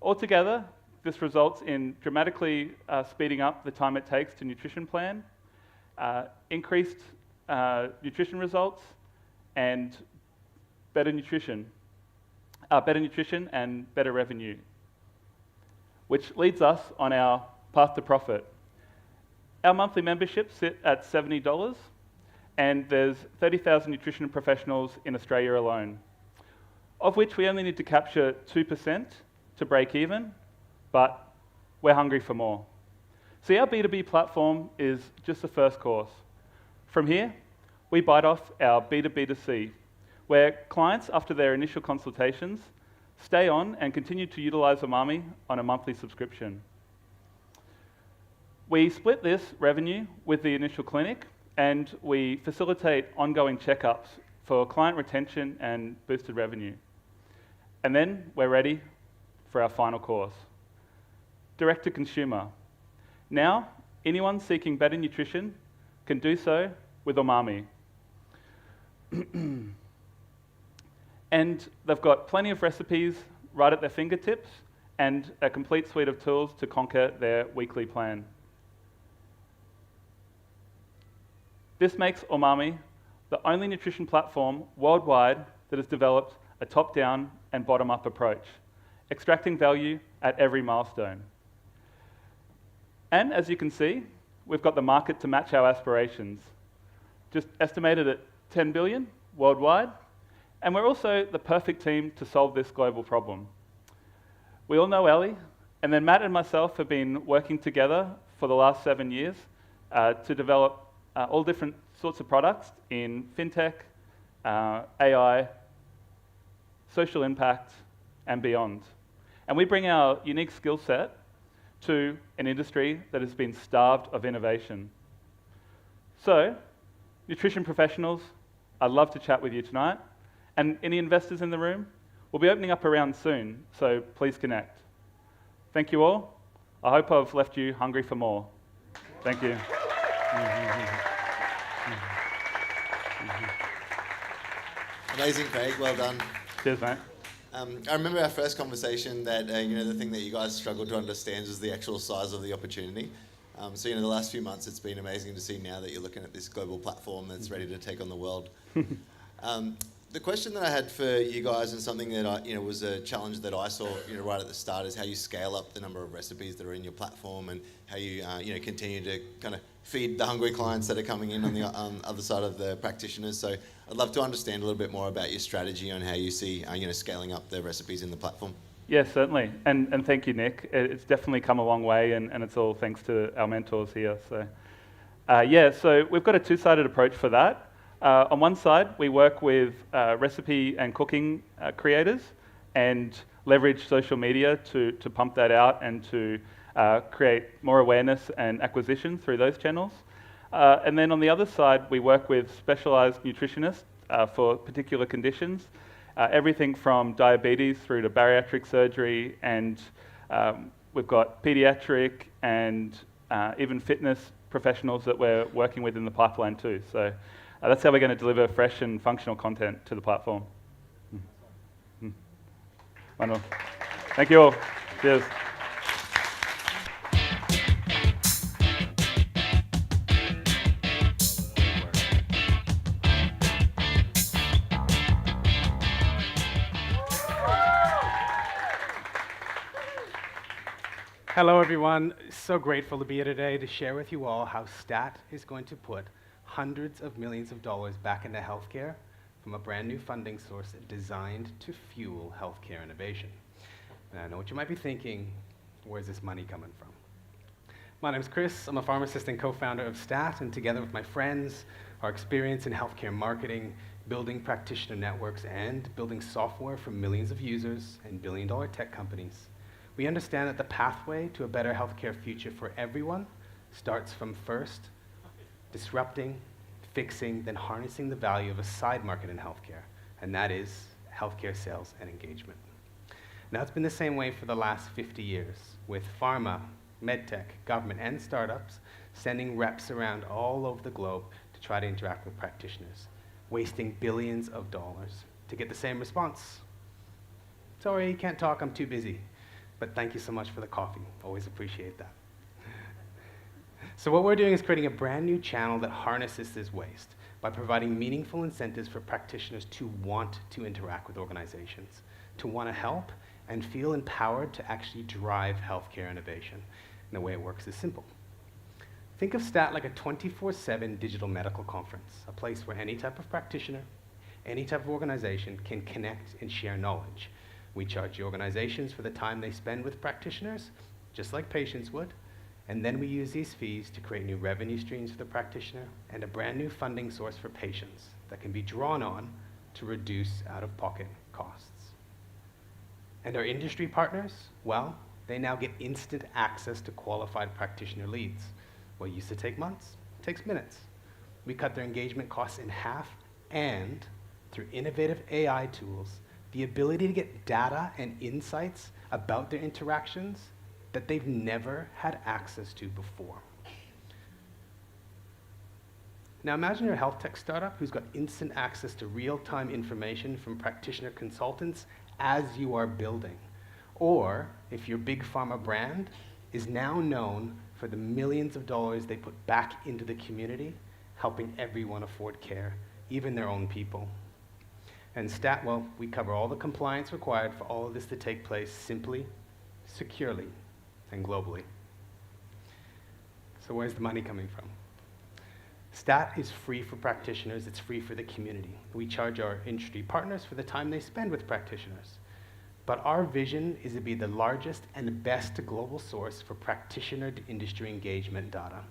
Altogether, this results in dramatically speeding up the time it takes to nutrition plan, increased nutrition results, and better nutrition and better revenue, which leads us on our path to profit. Our monthly memberships sit at $70, and there's 30,000 nutrition professionals in Australia alone, of which we only need to capture 2% to break even, but we're hungry for more. See, our B2B platform is just the first course. From here, we bite off our B2B2C, where clients, after their initial consultations, stay on and continue to utilize Umami on a monthly subscription. We split this revenue with the initial clinic, and we facilitate ongoing checkups for client retention and boosted revenue. And then we're ready for our final course, direct to consumer. Now, anyone seeking better nutrition can do so with Umami. And they've got plenty of recipes right at their fingertips and a complete suite of tools to conquer their weekly plan. This makes Umami the only nutrition platform worldwide that has developed a top-down and bottom-up approach, extracting value at every milestone. And as you can see, we've got the market to match our aspirations, just estimated at 10 billion worldwide, and we're also the perfect team to solve this global problem. We all know Ellie, and then Matt and myself have been working together for the last 7 years to develop all different sorts of products in fintech, AI, social impact, and beyond. And we bring our unique skill set to an industry that has been starved of innovation. So, nutrition professionals, I'd love to chat with you tonight And any investors in the room? We'll be opening up a round soon, so please connect. Thank you all. I hope I've left you hungry for more. Thank you. Amazing, Craig. Well done. Cheers, mate. I remember our first conversation that the thing that you guys struggled to understand was the actual size of the opportunity. So the last few months it's been amazing to see now that you're looking at this global platform that's ready to take on the world. The question that I had for you guys, and something that was a challenge that I saw right at the start, is how you scale up the number of recipes that are in your platform, and how you continue to kind of feed the hungry clients that are coming in on the other side of the practitioners. So I'd love to understand a little bit more about your strategy on how you see scaling up the recipes in the platform. Yeah, certainly. And thank you, Nick. It's definitely come a long way, and it's all thanks to our mentors here. So so we've got a two-sided approach for that. On one side, we work with recipe and cooking creators and leverage social media to pump that out and to create more awareness and acquisition through those channels. And then on the other side, we work with specialized nutritionists for particular conditions, everything from diabetes through to bariatric surgery, and we've got pediatric and even fitness professionals that we're working with in the pipeline too. So that's how we're going to deliver fresh and functional content to the platform. Wonderful. Thank you all. Cheers. Hello, everyone. So grateful to be here today to share with you all how STAT is going to put hundreds of millions of dollars back into healthcare from a brand new funding source designed to fuel healthcare innovation. And I know what you might be thinking, where's this money coming from? My name's Chris. I'm a pharmacist and co-founder of STAT, and together with my friends, our experience in healthcare marketing, building practitioner networks, and building software for millions of users and billion-dollar tech companies, we understand that the pathway to a better healthcare future for everyone starts from first disrupting, fixing, then harnessing the value of a side market in healthcare, and that is healthcare sales and engagement. Now, it's been the same way for the last 50 years, with pharma, medtech, government, and startups sending reps around all over the globe to try to interact with practitioners, wasting billions of dollars to get the same response. Sorry, you can't talk, I'm too busy. But thank you so much for the coffee. Always appreciate that. So what we're doing is creating a brand new channel that harnesses this waste by providing meaningful incentives for practitioners to want to interact with organizations, to want to help, and feel empowered to actually drive healthcare innovation. And the way it works is simple. Think of STAT like a 24/7 digital medical conference, a place where any type of practitioner, any type of organization can connect and share knowledge. We charge the organizations for the time they spend with practitioners, just like patients would, and then we use these fees to create new revenue streams for the practitioner and a brand new funding source for patients that can be drawn on to reduce out-of-pocket costs. And our industry partners, well, they now get instant access to qualified practitioner leads. What used to take months takes minutes. We cut their engagement costs in half, and through innovative AI tools, the ability to get data and insights about their interactions that they've never had access to before. Now imagine you're a health tech startup who's got instant access to real-time information from practitioner consultants as you are building. Or if your big pharma brand is now known for the millions of dollars they put back into the community, helping everyone afford care, even their own people. And STAT, well, we cover all the compliance required for all of this to take place simply, securely, and globally. So where's the money coming from? STAT is free for practitioners, it's free for the community. We charge our industry partners for the time they spend with practitioners. But our vision is to be the largest and best global source for practitioner to industry engagement data,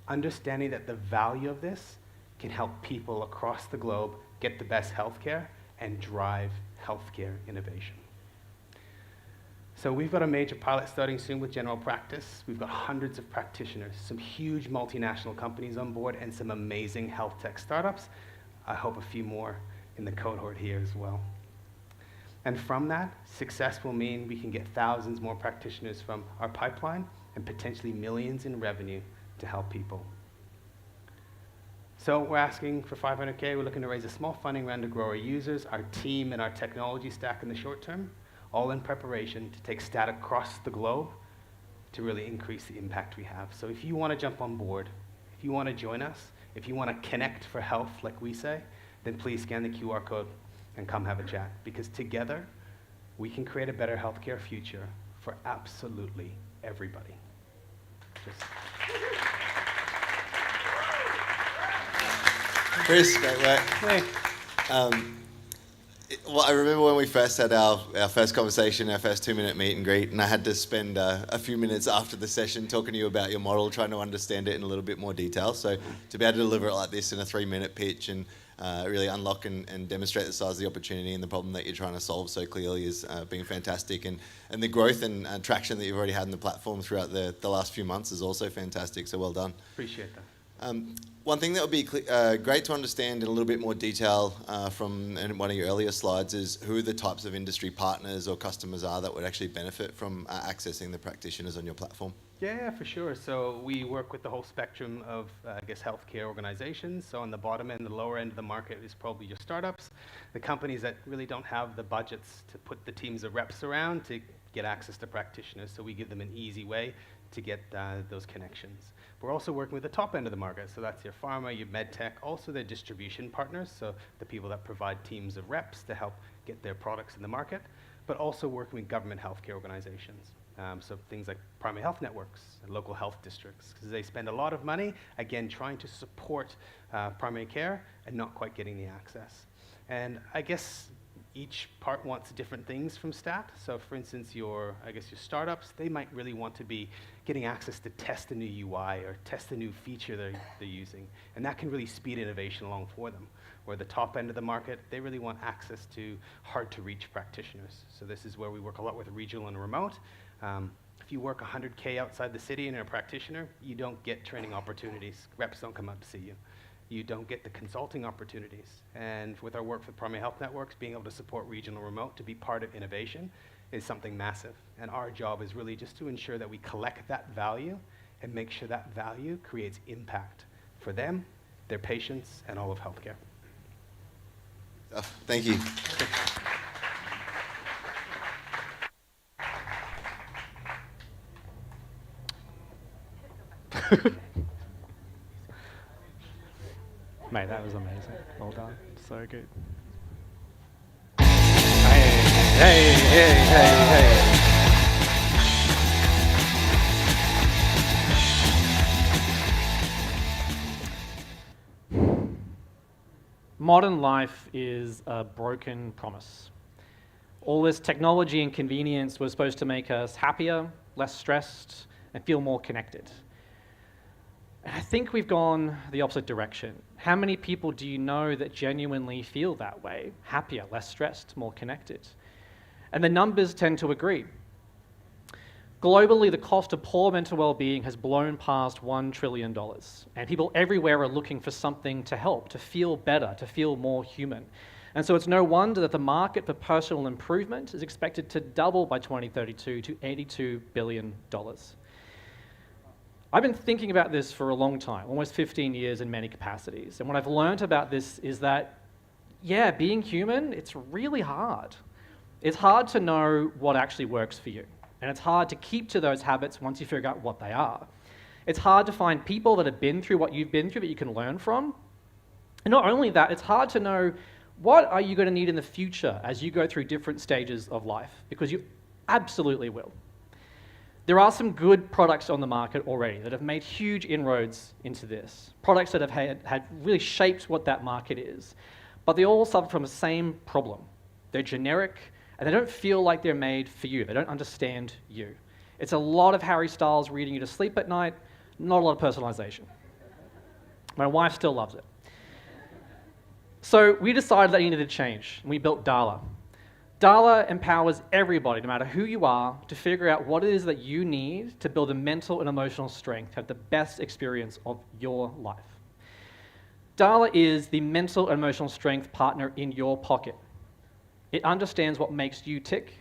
understanding that the value of this can help people across the globe get the best healthcare and drive healthcare innovation. So we've got a major pilot starting soon with general practice. We've got hundreds of practitioners, some huge multinational companies on board, and some amazing health tech startups. I hope a few more in the cohort here as well. And from that, success will mean we can get thousands more practitioners from our pipeline and potentially millions in revenue to help people. So we're asking for 500K. We're looking to raise a small funding round to grow our users, our team, and our technology stack in the short term, all in preparation to take STAT across the globe to really increase the impact we have. So if you want to jump on board, if you want to join us, if you want to connect for health like we say, then please scan the QR code and come have a chat, because together we can create a better healthcare future for absolutely everybody. Chris, great work. Hey. Well, I remember when we first had our first conversation, our first 2-minute meet and greet, and I had to spend a few minutes after the session talking to you about your model, trying to understand it in a little bit more detail. So to be able to deliver it like this in a 3-minute pitch and really unlock and demonstrate the size of the opportunity and the problem that you're trying to solve so clearly is been fantastic. And the growth and traction that you've already had in the platform throughout the last few months is also fantastic. So well done. Appreciate that. One thing that would be great to understand in a little bit more detail from one of your earlier slides is who the types of industry partners or customers are that would actually benefit from accessing the practitioners on your platform. Yeah, for sure. So we work with the whole spectrum of, healthcare organizations. So on the bottom end, the lower end of the market is probably your startups, the companies that really don't have the budgets to put the teams of reps around to get access to practitioners. So we give them an easy way to get those connections. We're also working with the top end of the market. So that's your pharma, your med tech, also their distribution partners. So the people that provide teams of reps to help get their products in the market, but also working with government healthcare organizations. So things like primary health networks and local health districts, because they spend a lot of money, again, trying to support primary care and not quite getting the access. And I guess each part wants different things from STAT. So for instance, your startups, they might really want to be getting access to test a new UI or test a new feature they're using. And that can really speed innovation along for them. Where the top end of the market, they really want access to hard to reach practitioners. So this is where we work a lot with regional and remote. If you work 100K outside the city and you're a practitioner, you don't get training opportunities. Reps don't come out to see you. You don't get the consulting opportunities. And with our work with primary health networks, being able to support regional remote to be part of innovation is something massive. And our job is really just to ensure that we collect that value and make sure that value creates impact for them, their patients, and all of healthcare. Thank you. Mate, that was amazing. Well done. So good. Hey. Modern life is a broken promise. All this technology and convenience was supposed to make us happier, less stressed, and feel more connected. I think we've gone the opposite direction. How many people do you know that genuinely feel that way? Happier, less stressed, more connected? And the numbers tend to agree. Globally, the cost of poor mental well-being has blown past $1 trillion. And people everywhere are looking for something to help, to feel better, to feel more human. And so it's no wonder that the market for personal improvement is expected to double by 2032 to $82 billion. I've been thinking about this for a long time, almost 15 years in many capacities. And what I've learned about this is that, yeah, being human, it's really hard. It's hard to know what actually works for you. And it's hard to keep to those habits once you figure out what they are. It's hard to find people that have been through what you've been through that you can learn from. And not only that, it's hard to know what are you going to need in the future as you go through different stages of life, because you absolutely will. There are some good products on the market already that have made huge inroads into this. Products that have had really shaped what that market is. But they all suffer from the same problem. They're generic, and they don't feel like they're made for you. They don't understand you. It's a lot of Harry Styles reading you to sleep at night, not a lot of personalization. My wife still loves it. So we decided that you needed to change, and we built Dala. Dala empowers everybody, no matter who you are, to figure out what it is that you need to build a mental and emotional strength, to have the best experience of your life. Dala is the mental and emotional strength partner in your pocket. It understands what makes you tick,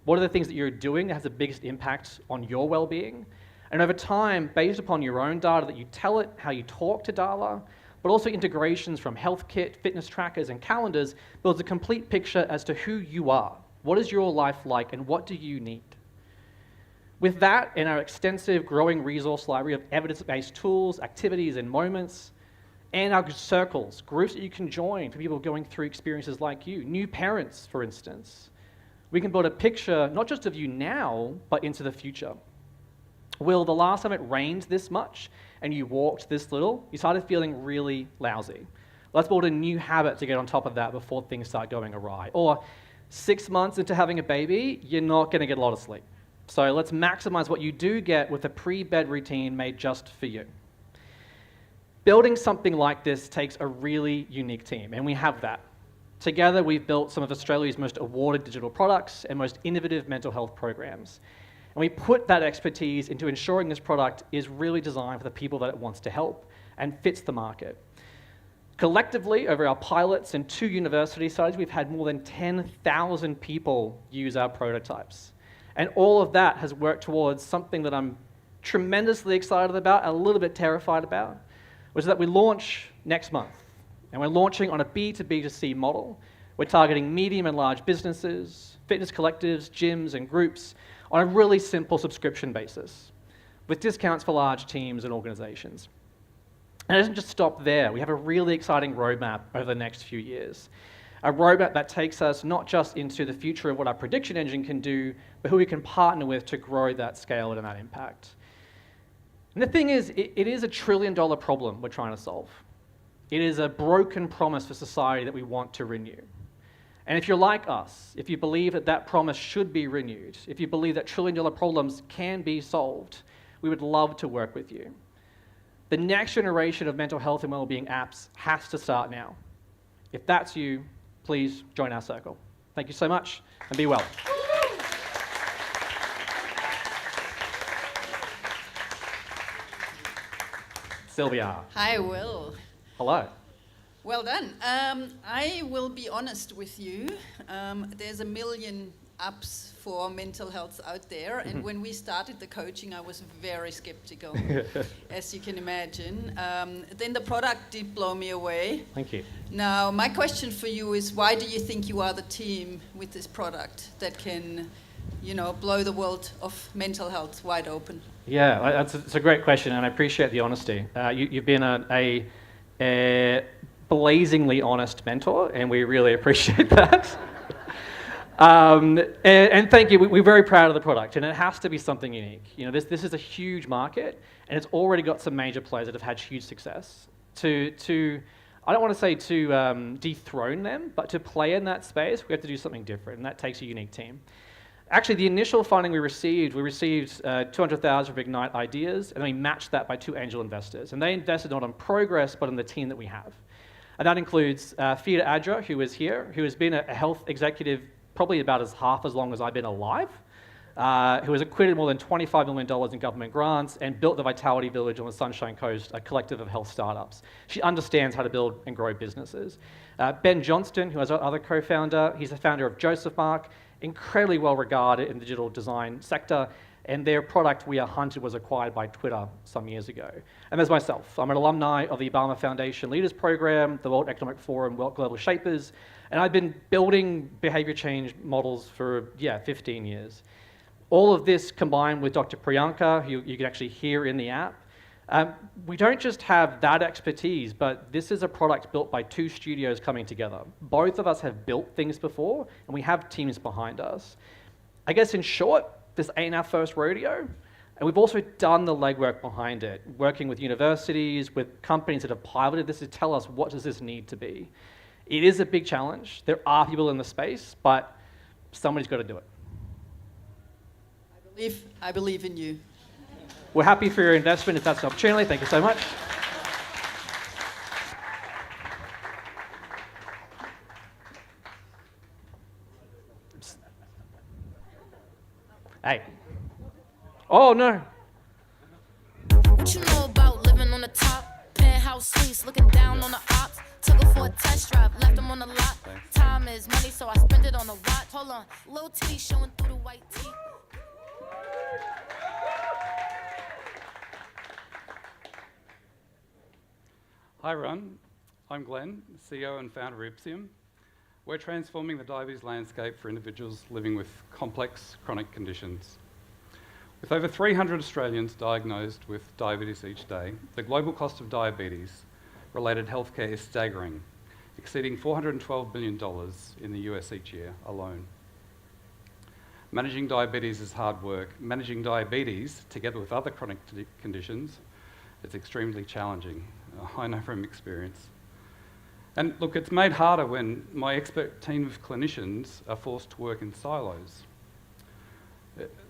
what are the things that you're doing that has the biggest impact on your well-being, and over time, based upon your own data that you tell it, how you talk to Dala, but also integrations from health kit, fitness trackers, and calendars, builds a complete picture as to who you are. What is your life like, and what do you need? With that, and our extensive growing resource library of evidence-based tools, activities, and moments, and our circles, groups that you can join for people going through experiences like you, new parents, for instance, we can build a picture not just of you now, but into the future. Will, the last time it rained this much and you walked this little, you started feeling really lousy. Let's build a new habit to get on top of that before things start going awry. Or 6 months into having a baby, you're not going to get a lot of sleep. So let's maximize what you do get with a pre-bed routine made just for you. Building something like this takes a really unique team, and we have that. Together, we've built some of Australia's most awarded digital products and most innovative mental health programs. And we put that expertise into ensuring this product is really designed for the people that it wants to help and fits the market. Collectively, over our pilots and 2 university studies, we've had more than 10,000 people use our prototypes. And all of that has worked towards something that I'm tremendously excited about, a little bit terrified about, which is that we launch next month. And we're launching on a B2B2C model. We're targeting medium and large businesses, fitness collectives, gyms, and groups on a really simple subscription basis, with discounts for large teams and organizations. And it doesn't just stop there. We have a really exciting roadmap over the next few years. A roadmap that takes us not just into the future of what our prediction engine can do, but who we can partner with to grow that scale and that impact. And the thing is, it is a $1 trillion problem we're trying to solve. It is a broken promise for society that we want to renew. And if you're like us, if you believe that that promise should be renewed, if you believe that $1 trillion problems can be solved, we would love to work with you. The next generation of mental health and wellbeing apps has to start now. If that's you, please join our circle. Thank you so much, and be well. Sylvia. Hi, Will. Hello. Well done. I will be honest with you. There's a million apps for mental health out there, and when we started the coaching, I was very skeptical, as you can imagine. Then the product did blow me away. Thank you. Now, my question for you is, why do you think you are the team with this product that can, blow the world of mental health wide open? Yeah, it's a great question, and I appreciate the honesty. You've been a blazingly honest mentor, and we really appreciate that. And thank you. We're very proud of the product, and it has to be something unique. This is a huge market, and it's already got some major players that have had huge success. I don't want to say to dethrone them, but to play in that space, we have to do something different, and that takes a unique team. Actually, the initial funding we received $200,000 from Ignite Ideas, and then we matched that by 2 angel investors. And they invested not on progress, but in the team that we have. And that includes Fida Adra, who is here, who has been a health executive probably about half as long as I've been alive, who has acquitted more than $25 million in government grants and built the Vitality Village on the Sunshine Coast, a collective of health startups. She understands how to build and grow businesses. Ben Johnston, who is our other co-founder, he's the founder of Joseph Mark, incredibly well regarded in the digital design sector, and their product, We Are Hunted, was acquired by Twitter some years ago. And there's myself. I'm an alumni of the Obama Foundation Leaders Program, the World Economic Forum, World Global Shapers, and I've been building behavior change models for, 15 years. All of this combined with Dr. Priyanka, who you can actually hear in the app. We don't just have that expertise, but this is a product built by 2 studios coming together. Both of us have built things before, and we have teams behind us. I guess in short, this ain't our first rodeo, and we've also done the legwork behind it, working with universities, with companies that have piloted this to tell us what does this need to be. It is a big challenge. There are people in the space, but somebody's got to do it. I believe in you. We're happy for your investment if that's an opportunity. Thank you so much. Hey. Oh, no. What you know about living on the top? Penthouse penthouse suites, looking down on the ops. Took her for a test drive, left them on the lot. Time is money, so I spend it on a watch. Hold on, little titty showing through the white teeth. Hi everyone, I'm Glenn, CEO and founder of Ipsium. We're transforming the diabetes landscape for individuals living with complex chronic conditions. With over 300 Australians diagnosed with diabetes each day, the global cost of diabetes-related healthcare is staggering, exceeding $412 billion in the US each year alone. Managing diabetes is hard work. Managing diabetes, together with other chronic conditions, is extremely challenging. I know from experience. And look, it's made harder when my expert team of clinicians are forced to work in silos.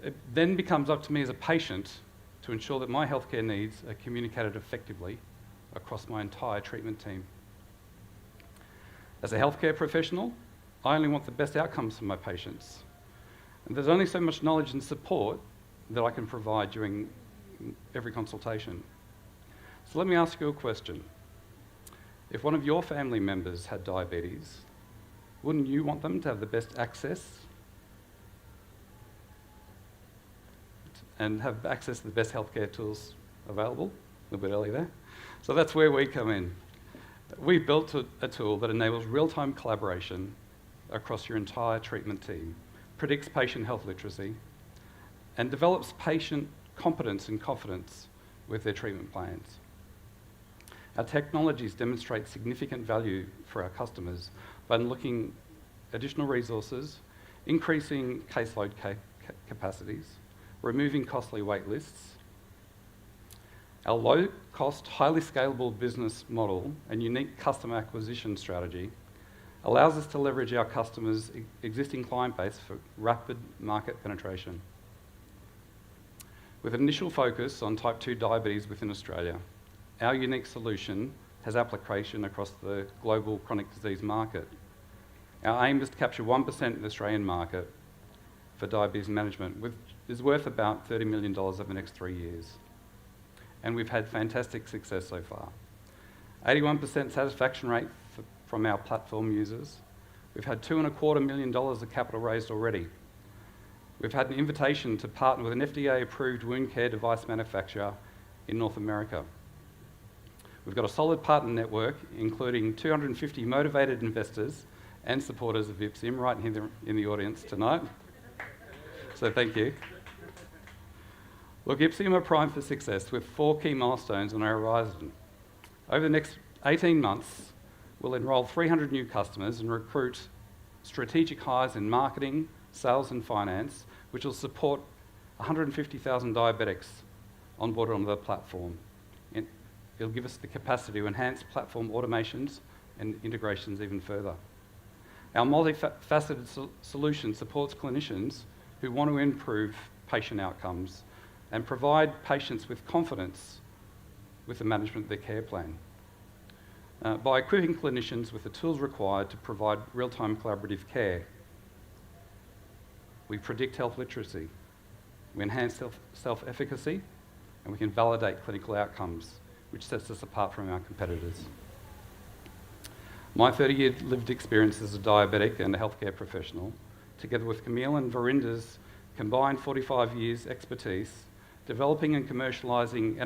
It then becomes up to me as a patient to ensure that my healthcare needs are communicated effectively across my entire treatment team. As a healthcare professional, I only want the best outcomes for my patients. And there's only so much knowledge and support that I can provide during every consultation. So let me ask you a question. If one of your family members had diabetes, wouldn't you want them to have the best access and have access to the best healthcare tools available? A little bit early there. So that's where we come in. We built a tool that enables real-time collaboration across your entire treatment team, predicts patient health literacy, and develops patient competence and confidence with their treatment plans. Our technologies demonstrate significant value for our customers by unlocking additional resources, increasing caseload capacities, removing costly wait lists. Our low-cost, highly scalable business model and unique customer acquisition strategy allows us to leverage our customers' existing client base for rapid market penetration. With an initial focus on type 2 diabetes within Australia, our unique solution has application across the global chronic disease market. Our aim is to capture 1% of the Australian market for diabetes management, which is worth about $30 million over the next 3 years. And we've had fantastic success so far. 81% satisfaction rate from our platform users. We've had $2.25 million of capital raised already. We've had an invitation to partner with an FDA-approved wound care device manufacturer in North America. We've got a solid partner network, including 250 motivated investors and supporters of Ipsium right here in the audience tonight. So thank you. Look, Ipsium are primed for success with 4 key milestones on our horizon. Over the next 18 months, we'll enrol 300 new customers and recruit strategic hires in marketing, sales and finance, which will support 150,000 diabetics onboarded onto the platform. It'll give us the capacity to enhance platform automations and integrations even further. Our multifaceted solution supports clinicians who want to improve patient outcomes and provide patients with confidence with the management of their care plan. By equipping clinicians with the tools required to provide real-time collaborative care, we predict health literacy, we enhance self-efficacy, and we can validate clinical outcomes, which sets us apart from our competitors. My 30-year lived experience as a diabetic and a healthcare professional, together with Camille and Varinda's combined 45 years expertise, developing and commercialising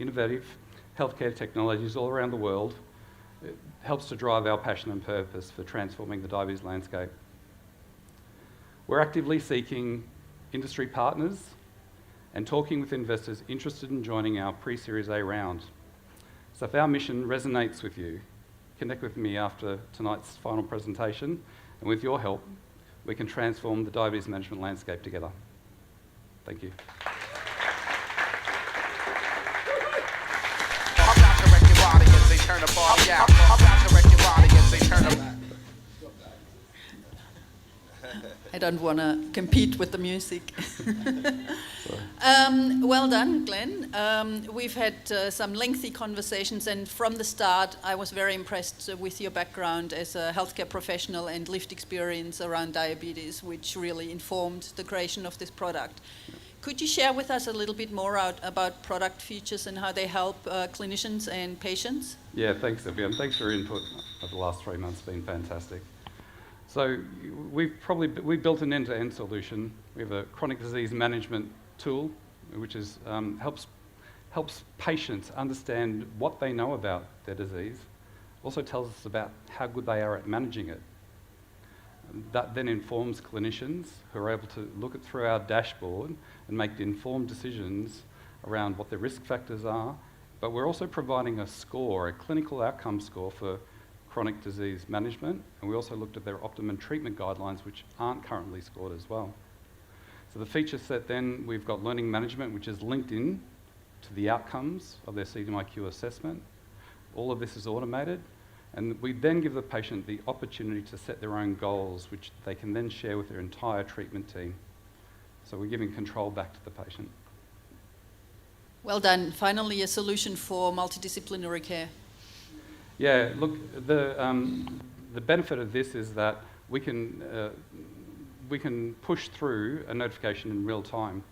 innovative healthcare technologies all around the world, it helps to drive our passion and purpose for transforming the diabetes landscape. We're actively seeking industry partners and talking with investors interested in joining our pre-Series A round. So if our mission resonates with you, connect with me after tonight's final presentation, and with your help, we can transform the diabetes management landscape together. Thank you. I don't want to compete with the music. Well done, Glenn. We've had some lengthy conversations, and from the start, I was very impressed with your background as a healthcare professional and lived experience around diabetes, which really informed the creation of this product. Could you share with us a little bit more about product features and how they help clinicians and patients? Yeah, thanks, Sylvia, and thanks for your input over the last 3 months. It's been fantastic. So we built an end-to-end solution. We have a chronic disease management tool, which is helps patients understand what they know about their disease. Also tells us about how good they are at managing it. That then informs clinicians who are able to look through our dashboard and make informed decisions around what the risk factors are. But we're also providing a score, a clinical outcome score for chronic disease management. And we also looked at their optimum treatment guidelines, which aren't currently scored as well. So the feature set then, we've got learning management, which is linked in to the outcomes of their CDMIQ assessment. All of this is automated. And we then give the patient the opportunity to set their own goals, which they can then share with their entire treatment team. So we're giving control back to the patient. Well done. Finally, a solution for multidisciplinary care. Yeah, look, the benefit of this is that we can push through a notification in real time.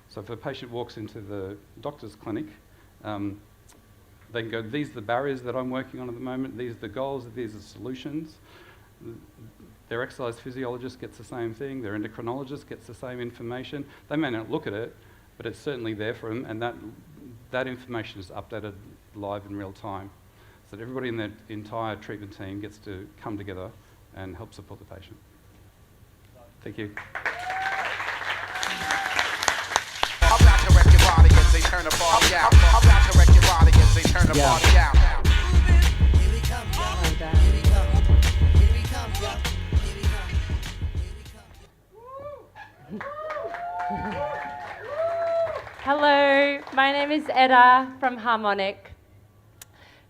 So if a patient walks into the doctor's clinic, they can go, these are the barriers that I'm working on at the moment, these are the goals, these are the solutions. Their exercise physiologist gets the same thing, their endocrinologist gets the same information. They may not look at it, but it's certainly there for them, and that information is updated live in real time. So that everybody in the entire treatment team gets to come together and help support the patient. Thank you. I'm about to wreck your body as they turn the party out. I'm about to wreck your body as they turn the party out. Here we come, y'all. Here we come. Here we come, y'all. Here we come. Hello, my name is Etta from Harmonic.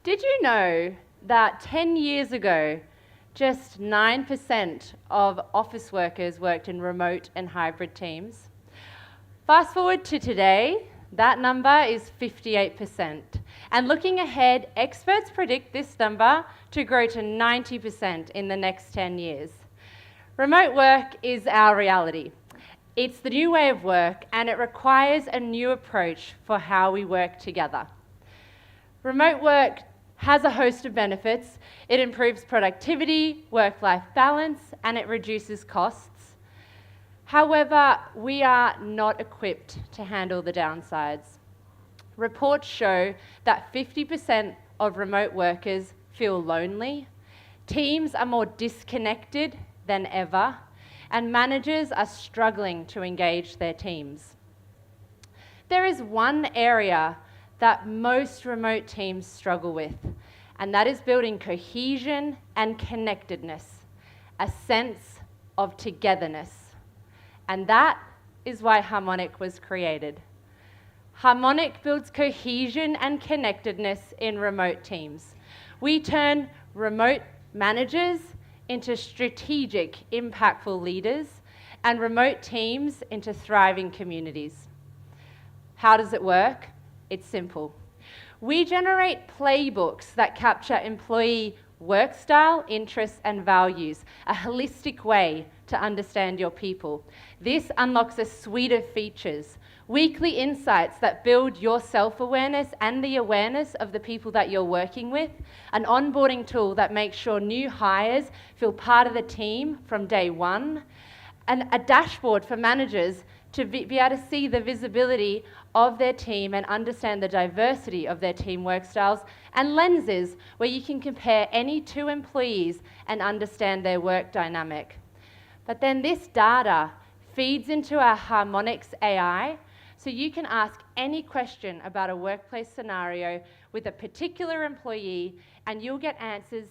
Did you know that 10 years ago, just 9% of office workers worked in remote and hybrid teams? Fast forward to today, that number is 58%. And looking ahead, experts predict this number to grow to 90% in the next 10 years. Remote work is our reality. It's the new way of work, and it requires a new approach for how we work together. Remote work has a host of benefits. It improves productivity, work-life balance, and it reduces costs. However, we are not equipped to handle the downsides. Reports show that 50% of remote workers feel lonely, teams are more disconnected than ever, and managers are struggling to engage their teams. There is one area that most remote teams struggle with, and that is building cohesion and connectedness, a sense of togetherness. And that is why Harmonic was created. Harmonic builds cohesion and connectedness in remote teams. We turn remote managers into strategic, impactful leaders, and remote teams into thriving communities. How does it work? It's simple. We generate playbooks that capture employee work style, interests, and values, a holistic way to understand your people. This unlocks a suite of features, weekly insights that build your self-awareness and the awareness of the people that you're working with, an onboarding tool that makes sure new hires feel part of the team from day one, and a dashboard for managers to be able to see the visibility of their team and understand the diversity of their team work styles, and lenses where you can compare any two employees and understand their work dynamic. But then this data feeds into our Harmonics AI, so you can ask any question about a workplace scenario with a particular employee, and you'll get answers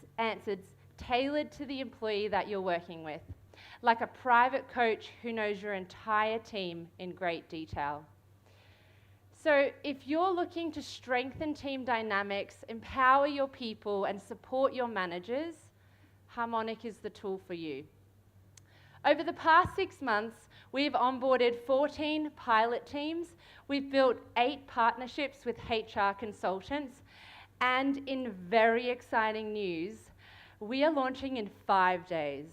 tailored to the employee that you're working with, like a private coach who knows your entire team in great detail. So if you're looking to strengthen team dynamics, empower your people, and support your managers, Harmonic is the tool for you. Over the past 6 months, we've onboarded 14 pilot teams, we've built 8 partnerships with HR consultants, and in very exciting news, we are launching in 5 days.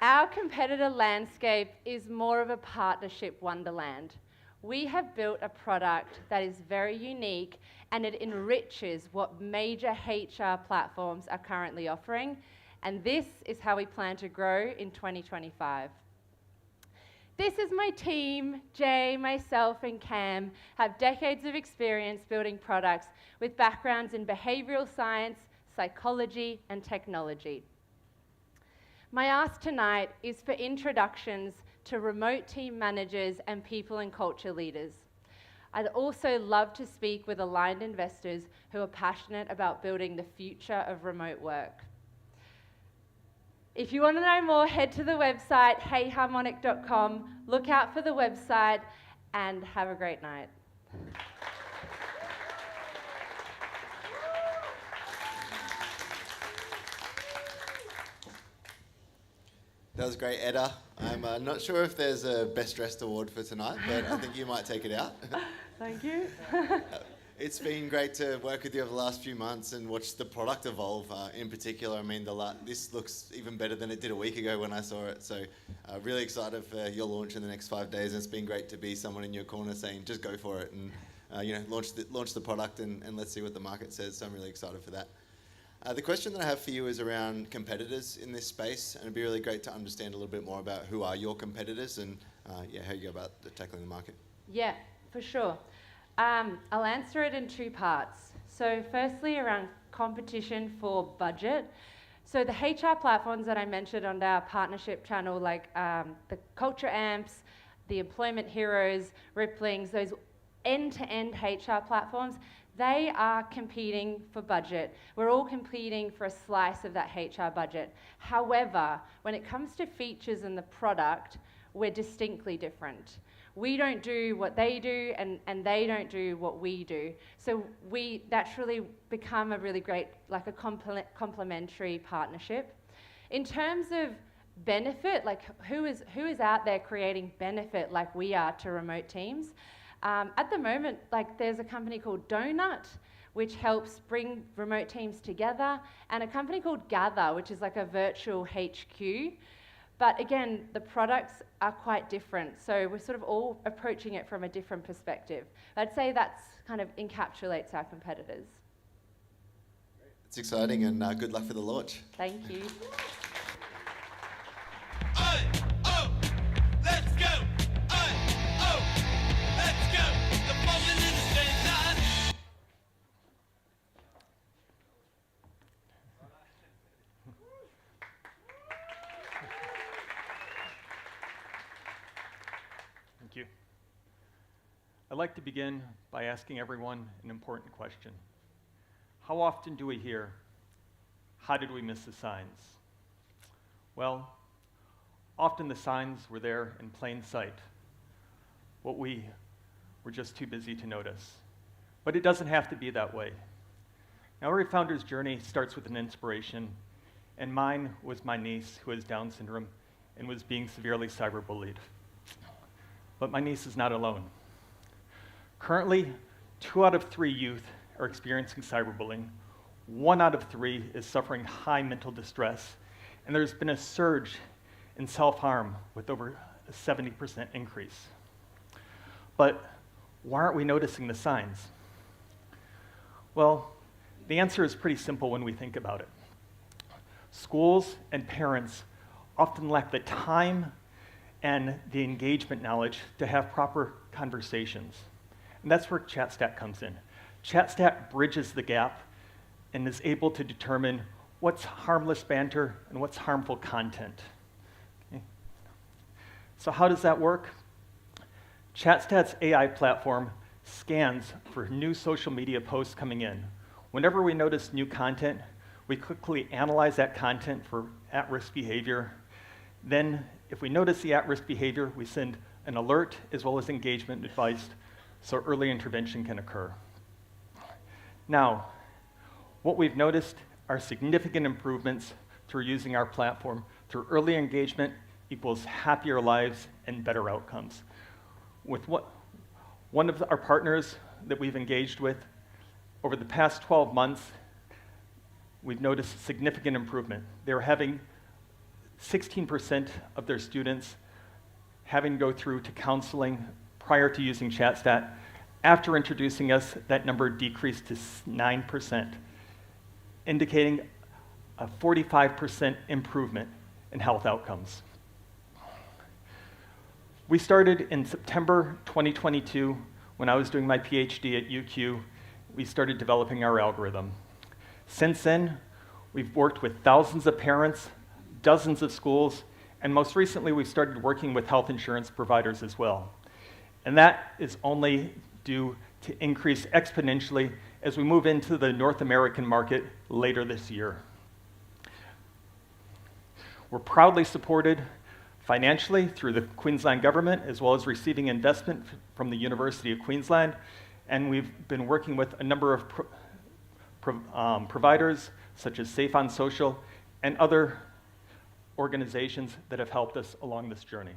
Our competitor landscape is more of a partnership wonderland. We have built a product that is very unique and it enriches what major HR platforms are currently offering, and this is how we plan to grow in 2025. This is my team. Jay, myself, and Cam have decades of experience building products with backgrounds in behavioral science, psychology, and technology. My ask tonight is for introductions to remote team managers and people and culture leaders. I'd also love to speak with aligned investors who are passionate about building the future of remote work. If you want to know more, head to the website, heyharmonic.com, look out for the website, and have a great night. That was great, Edda. I'm not sure if there's a Best Dressed award for tonight, but I think you might take it out. Thank you. It's been great to work with you over the last few months and watch the product evolve. In particular, I mean, this looks even better than it did a week ago when I saw it. So, really excited for your launch in the next 5 days. And it's been great to be someone in your corner saying, just go for it and launch the product and let's see what the market says. So I'm really excited for that. The question that I have for you is around competitors in this space, and it'd be really great to understand a little bit more about who are your competitors and how you go about tackling the market. Yeah, for sure. I'll answer it in two parts. So firstly, around competition for budget. So the HR platforms that I mentioned on our partnership channel, like the Culture Amps, the Employment Heroes, Ripplings, those end-to-end HR platforms, they are competing for budget. We're all competing for a slice of that HR budget. However, when it comes to features in the product, we're distinctly different. We don't do what they do, and they don't do what we do. So we naturally become a really great, like a complementary partnership. In terms of benefit, like who is out there creating benefit like we are to remote teams? At the moment, like there's a company called Donut, which helps bring remote teams together, and a company called Gather, which is like a virtual HQ. But again, the products are quite different, so we're sort of all approaching it from a different perspective. I'd say that's kind of encapsulates our competitors. It's exciting, and good luck for the launch. Thank you. Let's go! Let's go! The moment in the straight line. Thank you. I'd like to begin by asking everyone an important question. How often do we hear, how did we miss the signs? Well, often the signs were there in plain sight. What we were just too busy to notice. But it doesn't have to be that way. Now, every founder's journey starts with an inspiration, and mine was my niece who has Down syndrome and was being severely cyberbullied. But my niece is not alone. Currently, 2 out of 3 youth are experiencing cyberbullying. 1 out of 3 is suffering high mental distress, and there's been a surge in self-harm with over a 70% increase. But why aren't we noticing the signs? Well, the answer is pretty simple when we think about it. Schools and parents often lack the time and the engagement knowledge to have proper conversations. And that's where ChatStat comes in. ChatStat bridges the gap and is able to determine what's harmless banter and what's harmful content. Okay. So how does that work? ChatStat's AI platform scans for new social media posts coming in. Whenever we notice new content, we quickly analyze that content for at-risk behavior. Then, if we notice the at-risk behavior, we send an alert as well as engagement advice so early intervention can occur. Now, what we've noticed are significant improvements through using our platform. Through early engagement equals happier lives and better outcomes. With one of our partners that we've engaged with, over the past 12 months, we've noticed significant improvement. They're having 16% of their students having to go through to counseling prior to using ChatStat. After introducing us, that number decreased to 9%, indicating a 45% improvement in health outcomes. We started in September 2022 when I was doing my PhD at UQ. We started developing our algorithm. Since then, we've worked with thousands of parents, dozens of schools, and most recently we've started working with health insurance providers as well. And that is only due to increase exponentially as we move into the North American market later this year. We're proudly supported financially through the Queensland government, as well as receiving investment from the University of Queensland, and we've been working with a number of providers, such as Safe on Social, and other organizations that have helped us along this journey.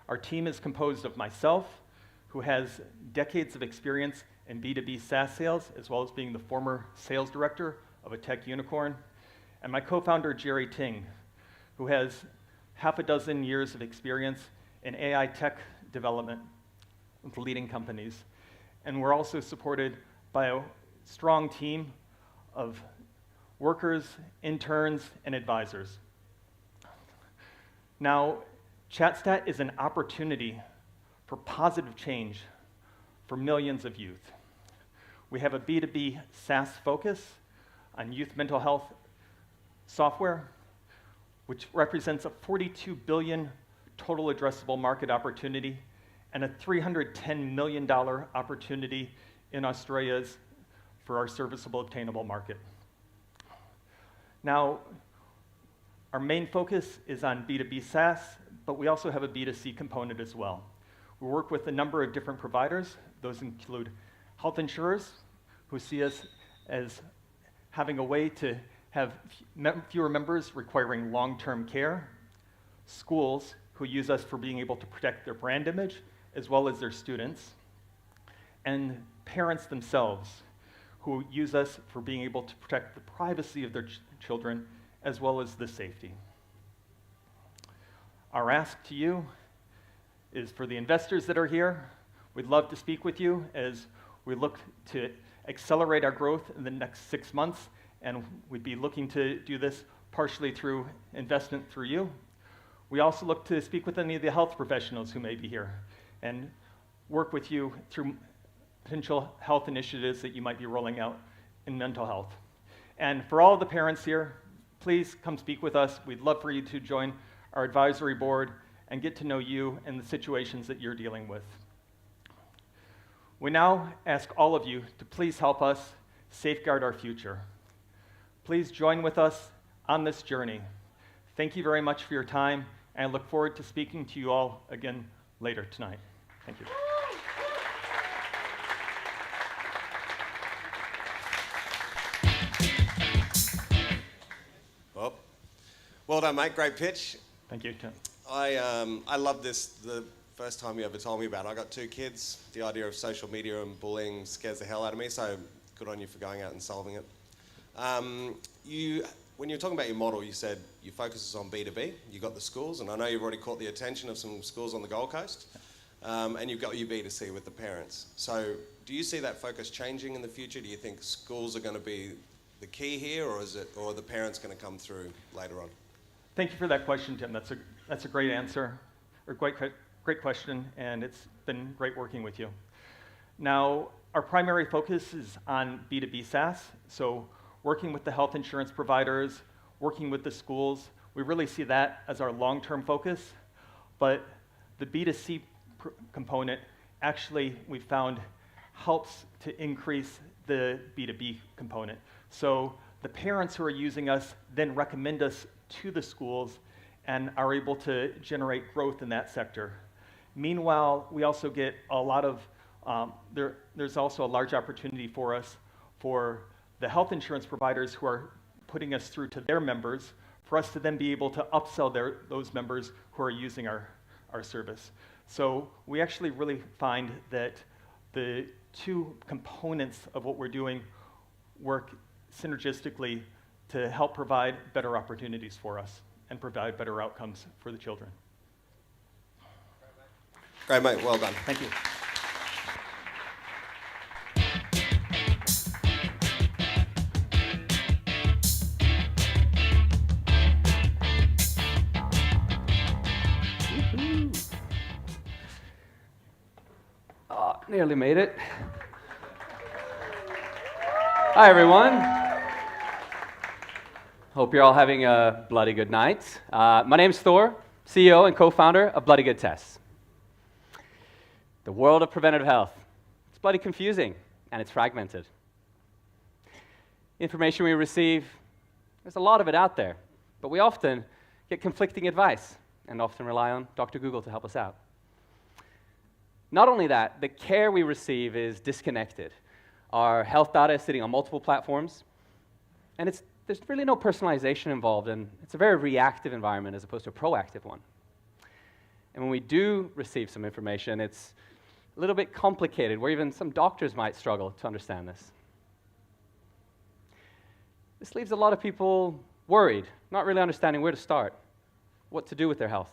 Our team is composed of myself, who has decades of experience in B2B SaaS sales, as well as being the former sales director of a tech unicorn, and my co-founder, Jerry Ting, who has half a dozen years of experience in AI tech development with leading companies. And we're also supported by a strong team of workers, interns, and advisors. Now, ChatStat is an opportunity for positive change for millions of youth. We have a B2B SaaS focus on youth mental health software, which represents a $42 billion total addressable market opportunity and a $310 million opportunity in Australia's for our serviceable obtainable market. Now, our main focus is on B2B SaaS, but we also have a B2C component as well. We work with a number of different providers. Those include health insurers, who see us as having a way to have fewer members requiring long-term care, schools, who use us for being able to protect their brand image, as well as their students, and parents themselves, who use us for being able to protect the privacy of their children, as well as the safety. Our ask to you is for the investors that are here, we'd love to speak with you as we look to accelerate our growth in the next 6 months, and we'd be looking to do this partially through investment through you. We also look to speak with any of the health professionals who may be here and work with you through potential health initiatives that you might be rolling out in mental health. And for all of the parents here, please come speak with us. We'd love for you to join our advisory board and get to know you and the situations that you're dealing with. We now ask all of you to please help us safeguard our future. Please join with us on this journey. Thank you very much for your time, and I look forward to speaking to you all again later tonight. Thank you. Well done, mate. Great pitch. Thank you, Tim. I love this. The first time you ever told me about it, I got 2 kids. The idea of social media and bullying scares the hell out of me, so good on you for going out and solving it. When you were talking about your model, you said your focus is on B2B. You got the schools, and I know you've already caught the attention of some schools on the Gold Coast, and you've got your B2C with the parents. So do you see that focus changing in the future? Do you think schools are going to be the key here, or are the parents going to come through later on? Thank you for that question, Tim. That's a great answer, or great question, and it's been great working with you. Now, our primary focus is on B2B SaaS, so working with the health insurance providers, working with the schools. We really see that as our long-term focus, but the B2C component actually, we found, helps to increase the B2B component. So the parents who are using us then recommend us to the schools and are able to generate growth in that sector. Meanwhile, we also get a lot of, there's also a large opportunity for us for the health insurance providers who are putting us through to their members, for us to then be able to upsell those members who are using our service. So we actually really find that the 2 components of what we're doing work synergistically to help provide better opportunities for us and provide better outcomes for the children. Great, mate. Well done. Thank you. Nearly made it. Hi, everyone. Hope you're all having a bloody good night. My name's Thor, CEO and co-founder of Bloody Good Tests. The world of preventative health. It's bloody confusing, and it's fragmented. Information we receive, there's a lot of it out there, but we often get conflicting advice and often rely on Dr. Google to help us out. Not only that, the care we receive is disconnected. Our health data is sitting on multiple platforms, and there's really no personalization involved, and it's a very reactive environment as opposed to a proactive one. And when we do receive some information, it's a little bit complicated, where even some doctors might struggle to understand this. This leaves a lot of people worried, not really understanding where to start, what to do with their health.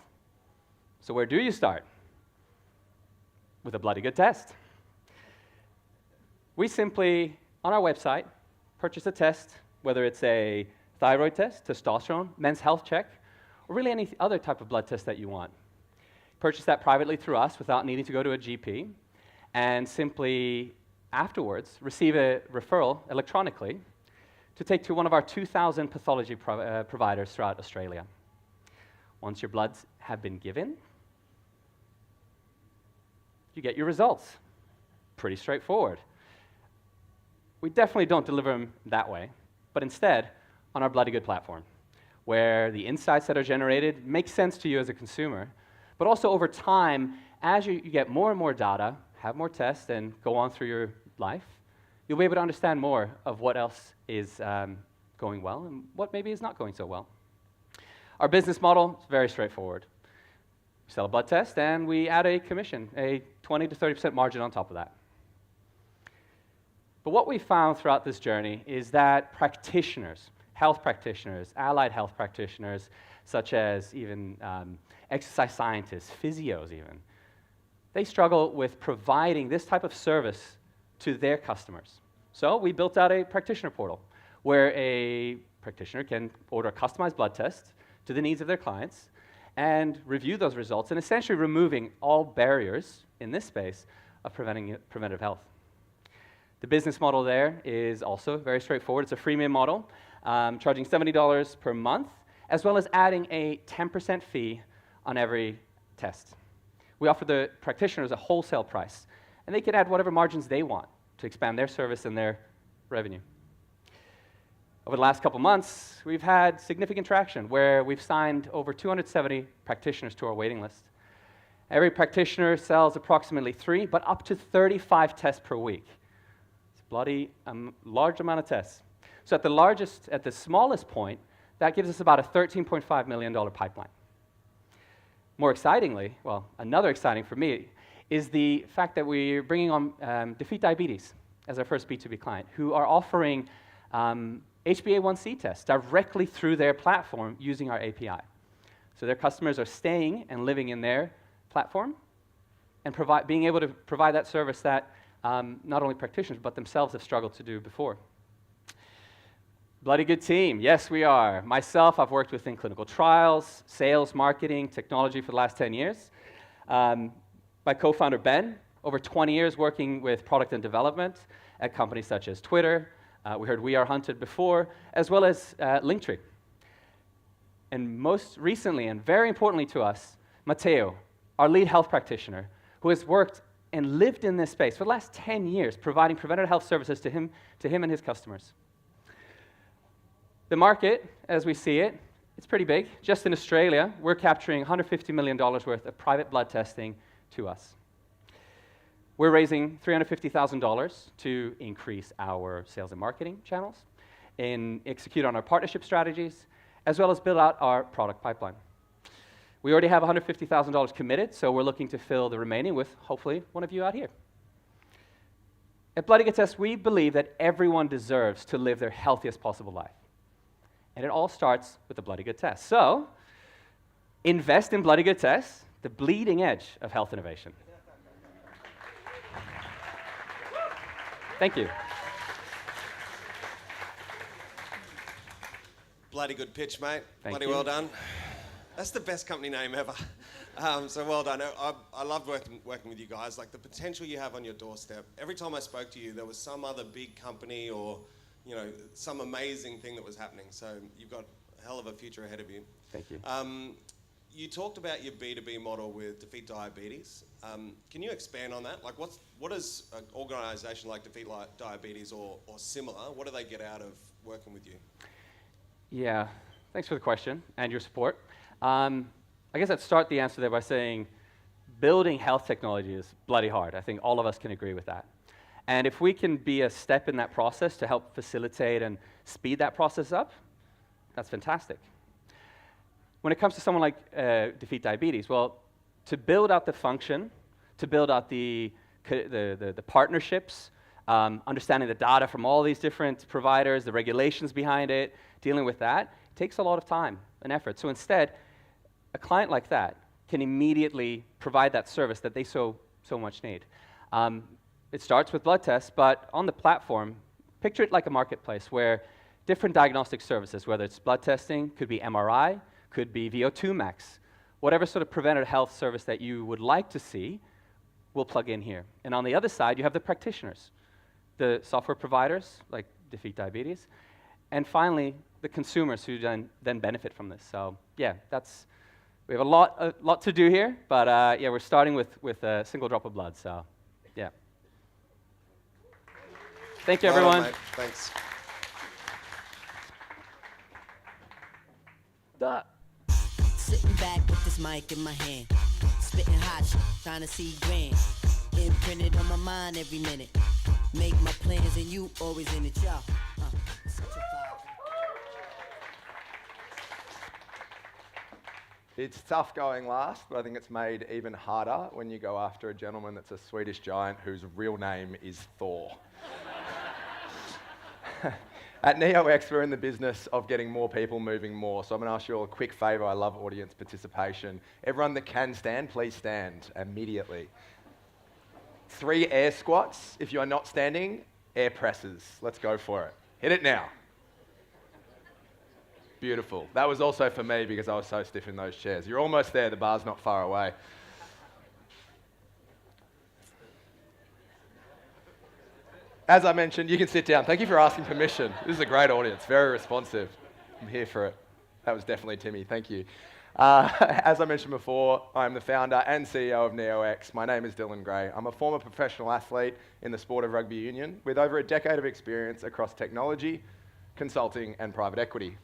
So where do you start? With a bloody good test. We simply, on our website, purchase a test, whether it's a thyroid test, testosterone, men's health check, or really any other type of blood test that you want. Purchase that privately through us without needing to go to a GP, and simply afterwards receive a referral electronically to take to one of our 2,000 pathology providers throughout Australia. Once your bloods have been given, you get your results. Pretty straightforward. We definitely don't deliver them that way, but instead on our Bloody Good platform, where the insights that are generated make sense to you as a consumer, but also over time, as you get more and more data, have more tests, and go on through your life, you'll be able to understand more of what else is going well and what maybe is not going so well. Our business model is very straightforward. We sell a blood test, and we add a commission, a 20 to 30% margin on top of that. But what we found throughout this journey is that practitioners, health practitioners, allied health practitioners, such as even exercise scientists, physios even, they struggle with providing this type of service to their customers. So we built out a practitioner portal where a practitioner can order a customized blood test to the needs of their clients and review those results, and essentially removing all barriers in this space of preventive health. The business model there is also very straightforward. It's a freemium model, charging $70 per month, as well as adding a 10% fee on every test. We offer the practitioners a wholesale price, and they can add whatever margins they want to expand their service and their revenue. Over the last couple months, we've had significant traction where we've signed over 270 practitioners to our waiting list. Every practitioner sells approximately 3, but up to 35 tests per week. It's a bloody large amount of tests. So at the smallest point, that gives us about a $13.5 million pipeline. More excitingly, well, another exciting for me, is the fact that we're bringing on Defeat Diabetes as our first B2B client, who are offering HbA1c tests directly through their platform using our API. So their customers are staying and living in their platform and being able to provide that service that not only practitioners but themselves have struggled to do before. Bloody good team. Yes, we are. Myself, I've worked within clinical trials, sales, marketing, technology for the last 10 years. My co-founder, Ben, over 20 years working with product and development at companies such as Twitter. We heard We Are Hunted before, as well as Linktree. And most recently, and very importantly to us, Matteo, our lead health practitioner, who has worked and lived in this space for the last 10 years, providing preventative health services to him and his customers. The market, as we see it, it's pretty big. Just in Australia, we're capturing $150 million worth of private blood testing to us. We're raising $350,000 to increase our sales and marketing channels and execute on our partnership strategies, as well as build out our product pipeline. We already have $150,000 committed, so we're looking to fill the remaining with, hopefully, one of you out here. At Bloody Good Tests, we believe that everyone deserves to live their healthiest possible life. And it all starts with a Bloody Good Test. So, Invest in bloody good tests, the bleeding edge of health innovation. Thank you. Bloody good pitch, mate. Thank Bloody you. well done. That's the best company name ever. So well done. I love working with you guys. Like the potential you have on your doorstep. Every time I spoke to you, there was some other big company or, some amazing thing that was happening. So you've got a hell of a future ahead of you. Thank you. You talked about your B2B model with Defeat Diabetes. Can you expand on that? Like, what does an organisation like Defeat Diabetes or similar, what do they get out of working with you? Yeah, thanks for the question and your support. I guess I'd start the answer there by saying building health technology is bloody hard. I think all of us can agree with that. And if we can be a step in that process to help facilitate and speed that process up, that's fantastic. When it comes to someone like Defeat Diabetes, well, to build out the function, to build out the partnerships, understanding the data from all these different providers, the regulations behind it, dealing with that, takes a lot of time and effort. So instead, a client like that can immediately provide that service that they so much need. It starts with blood tests, but on the platform, picture it like a marketplace where different diagnostic services, whether it's blood testing, could be MRI, could be VO2 max, whatever sort of preventative health service that you would like to see, we'll plug in here. And on the other side, you have the practitioners, the software providers, like Defeat Diabetes, and finally, the consumers who then benefit from this. So yeah, we have a lot to do here, but yeah, we're starting with a single drop of blood, so yeah. Thank you, everyone. Well done, mate. Thanks. Sitting back with this mic in my hand, spitting hot shit, trying to see grand. Imprinted on my mind every minute. Make my plans and you always in it, y'all. Such a vibe. It's tough going last, but I think it's made even harder when you go after a gentleman that's a Swedish giant whose real name is Thor. At NeoX, we're in the business of getting more people moving more. So I'm going to ask you all a quick favour. I love audience participation. Everyone that can stand, please stand immediately. 3 air squats. If you are not standing, air presses. Let's go for it. Hit it now. Beautiful. That was also for me because I was so stiff in those chairs. You're almost there. The bar's not far away. As I mentioned, you can sit down. Thank you for asking permission. This is a great audience, very responsive. I'm here for it. That was definitely Timmy, thank you. As I mentioned before, I'm the founder and CEO of NeoX. My name is Dylan Gray. I'm a former professional athlete in the sport of rugby union with over a decade of experience across technology, consulting, and private equity.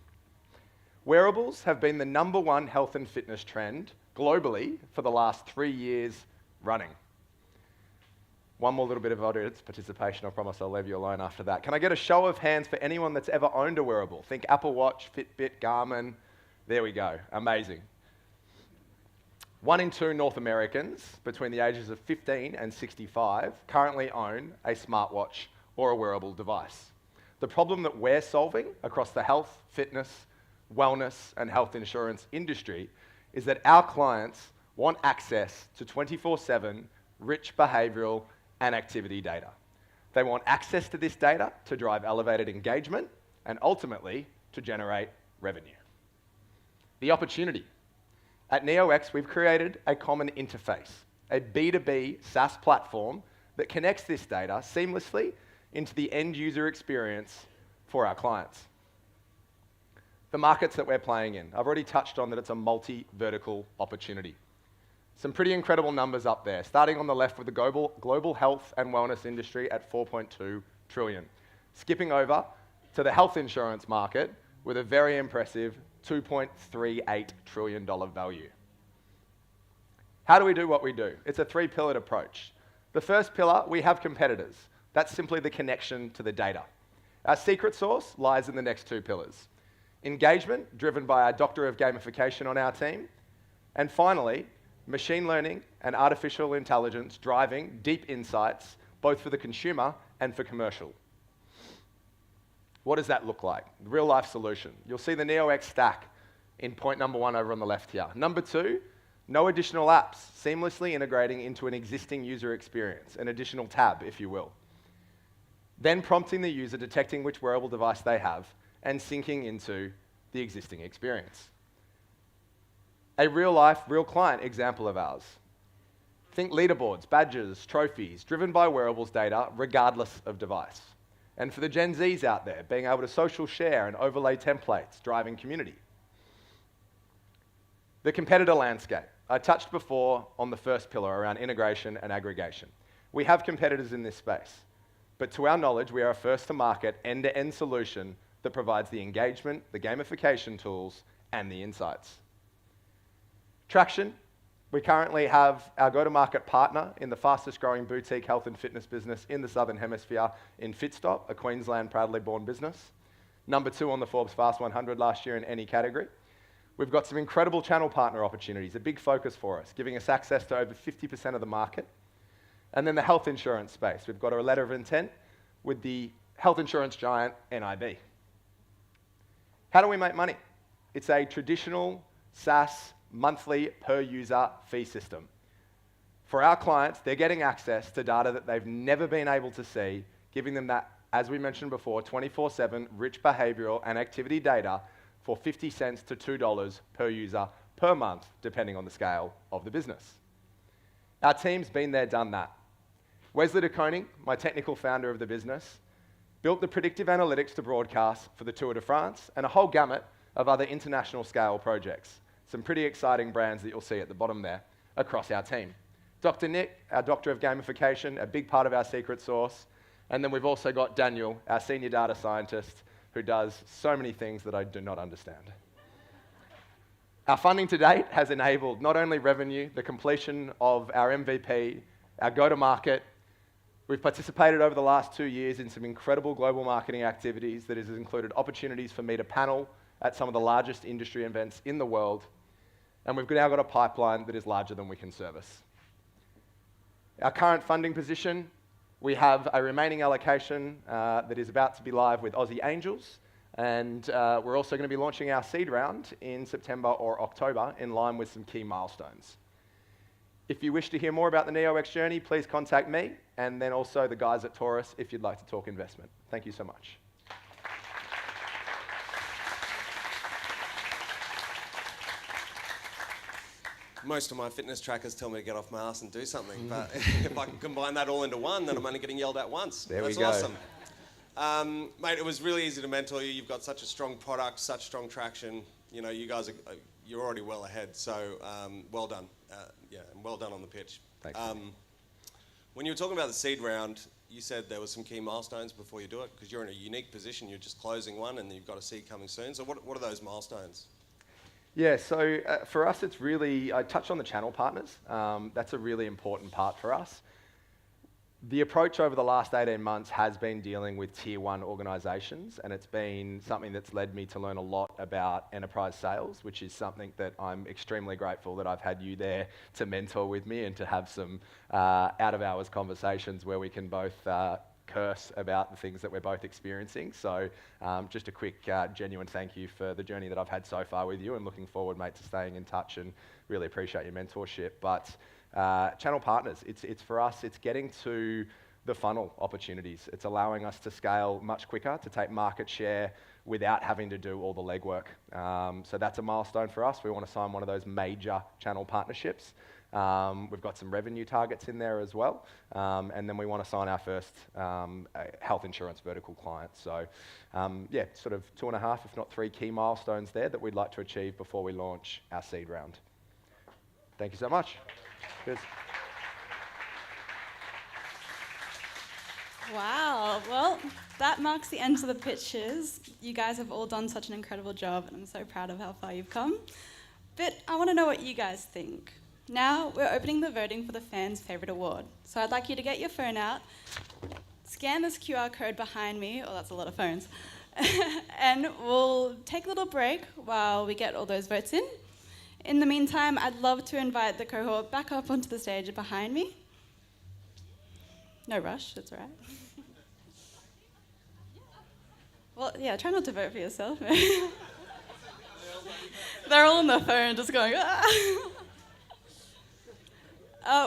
Wearables have been the #1 health and fitness trend globally for the last 3 years running. One more little bit of audience participation. I promise I'll leave you alone after that. Can I get a show of hands for anyone that's ever owned a wearable? Think Apple Watch, Fitbit, Garmin. There we go. Amazing. 1 in 2 North Americans between the ages of 15 and 65 currently own a smartwatch or a wearable device. The problem that we're solving across the health, fitness, wellness, and health insurance industry is that our clients want access to 24/7 rich behavioural and activity data. They want access to this data to drive elevated engagement and ultimately to generate revenue. The opportunity. At NeoX, we've created a common interface, a B2B SaaS platform that connects this data seamlessly into the end user experience for our clients. The markets that we're playing in. I've already touched on that it's a multi-vertical opportunity. Some pretty incredible numbers up there, starting on the left with the global health and wellness industry at $4.2 trillion. Skipping over to the health insurance market with a very impressive $2.38 trillion value. How do we do what we do? It's a 3-pillared approach. The first pillar, we have competitors. That's simply the connection to the data. Our secret sauce lies in the next 2 pillars. Engagement, driven by our doctor of gamification on our team. And finally, machine learning and artificial intelligence driving deep insights, both for the consumer and for commercial. What does that look like? Real life solution. You'll see the NeoX stack in point number 1 over on the left here. Number 2, no additional apps, seamlessly integrating into an existing user experience, an additional tab, if you will. Then prompting the user, detecting which wearable device they have, and syncing into the existing experience. A real-life, real client example of ours. Think leaderboards, badges, trophies, driven by wearables data, regardless of device. And for the Gen Zs out there, being able to social share and overlay templates, driving community. The competitor landscape. I touched before on the first pillar around integration and aggregation. We have competitors in this space, but to our knowledge, we are a first-to-market end-to-end solution that provides the engagement, the gamification tools, and the insights. Traction. We currently have our go-to-market partner in the fastest-growing boutique health and fitness business in the Southern Hemisphere in Fitstop, a Queensland proudly born business. Number 2 on the Forbes Fast 100 last year in any category. We've got some incredible channel partner opportunities, a big focus for us, giving us access to over 50% of the market. And then the health insurance space. We've got a letter of intent with the health insurance giant NIB. How do we make money? It's a traditional SaaS monthly per user fee system. For our clients, they're getting access to data that they've never been able to see, giving them that, as we mentioned before, 24/7 rich behavioral and activity data for 50 cents to $2 per user per month, depending on the scale of the business. Our team's been there, done that. Wesley de Koning, my technical founder of the business, built the predictive analytics to broadcast for the Tour de France and a whole gamut of other international scale projects. Some pretty exciting brands that you'll see at the bottom there across our team. Dr. Nick, our Doctor of Gamification, a big part of our secret sauce. And then we've also got Daniel, our Senior Data Scientist, who does so many things that I do not understand. Our funding to date has enabled not only revenue, the completion of our MVP, our go-to-market. We've participated over the last 2 years in some incredible global marketing activities that has included opportunities for me to panel at some of the largest industry events in the world. And we've now got a pipeline that is larger than we can service. Our current funding position, we have a remaining allocation that is about to be live with Aussie Angels. And we're also going to be launching our seed round in September or October in line with some key milestones. If you wish to hear more about the NeoX journey, please contact me and then also the guys at Taurus if you'd like to talk investment. Thank you so much. Most of my fitness trackers tell me to get off my ass and do something, but if I can combine that all into one, then I'm only getting yelled at once. There That's we go. Awesome. Mate, it was really easy to mentor you. You've got such a strong product, such strong traction. You know, you guys you're already well ahead, so well done. Yeah, and well done on the pitch. Thanks. When you were talking about the seed round, you said there were some key milestones before you do it, because you're in a unique position. You're just closing one, and you've got a seed coming soon. So what are those milestones? Yeah, so for us, it's really, I touched on the channel partners. That's a really important part for us. The approach over the last 18 months has been dealing with tier 1 organizations, and it's been something that's led me to learn a lot about enterprise sales, which is something that I'm extremely grateful that I've had you there to mentor with me and to have some out-of-hours conversations where we can both curse about the things that we're both experiencing. So just a quick genuine thank you for the journey that I've had so far with you, and looking forward, mate, to staying in touch and really appreciate your mentorship. But channel partners, it's for us, it's getting to the funnel opportunities. It's allowing us to scale much quicker, to take market share without having to do all the legwork. So that's a milestone for us. We want to sign one of those major channel partnerships. We've got some revenue targets in there as well. And then we want to sign our first health insurance vertical client. So yeah, sort of 2.5, if not 3 key milestones there that we'd like to achieve before we launch our seed round. Thank you so much. Cheers. Wow, well, that marks the end of the pitches. You guys have all done such an incredible job, and I'm so proud of how far you've come. But I want to know what you guys think. Now we're opening the voting for the fans' favourite award. So I'd like you to get your phone out, scan this QR code behind me, oh, that's a lot of phones, and we'll take a little break while we get all those votes in. In the meantime, I'd love to invite the cohort back up onto the stage behind me. No rush, that's all right. Well, yeah, try not to vote for yourself. They're all on their phone just going, ah.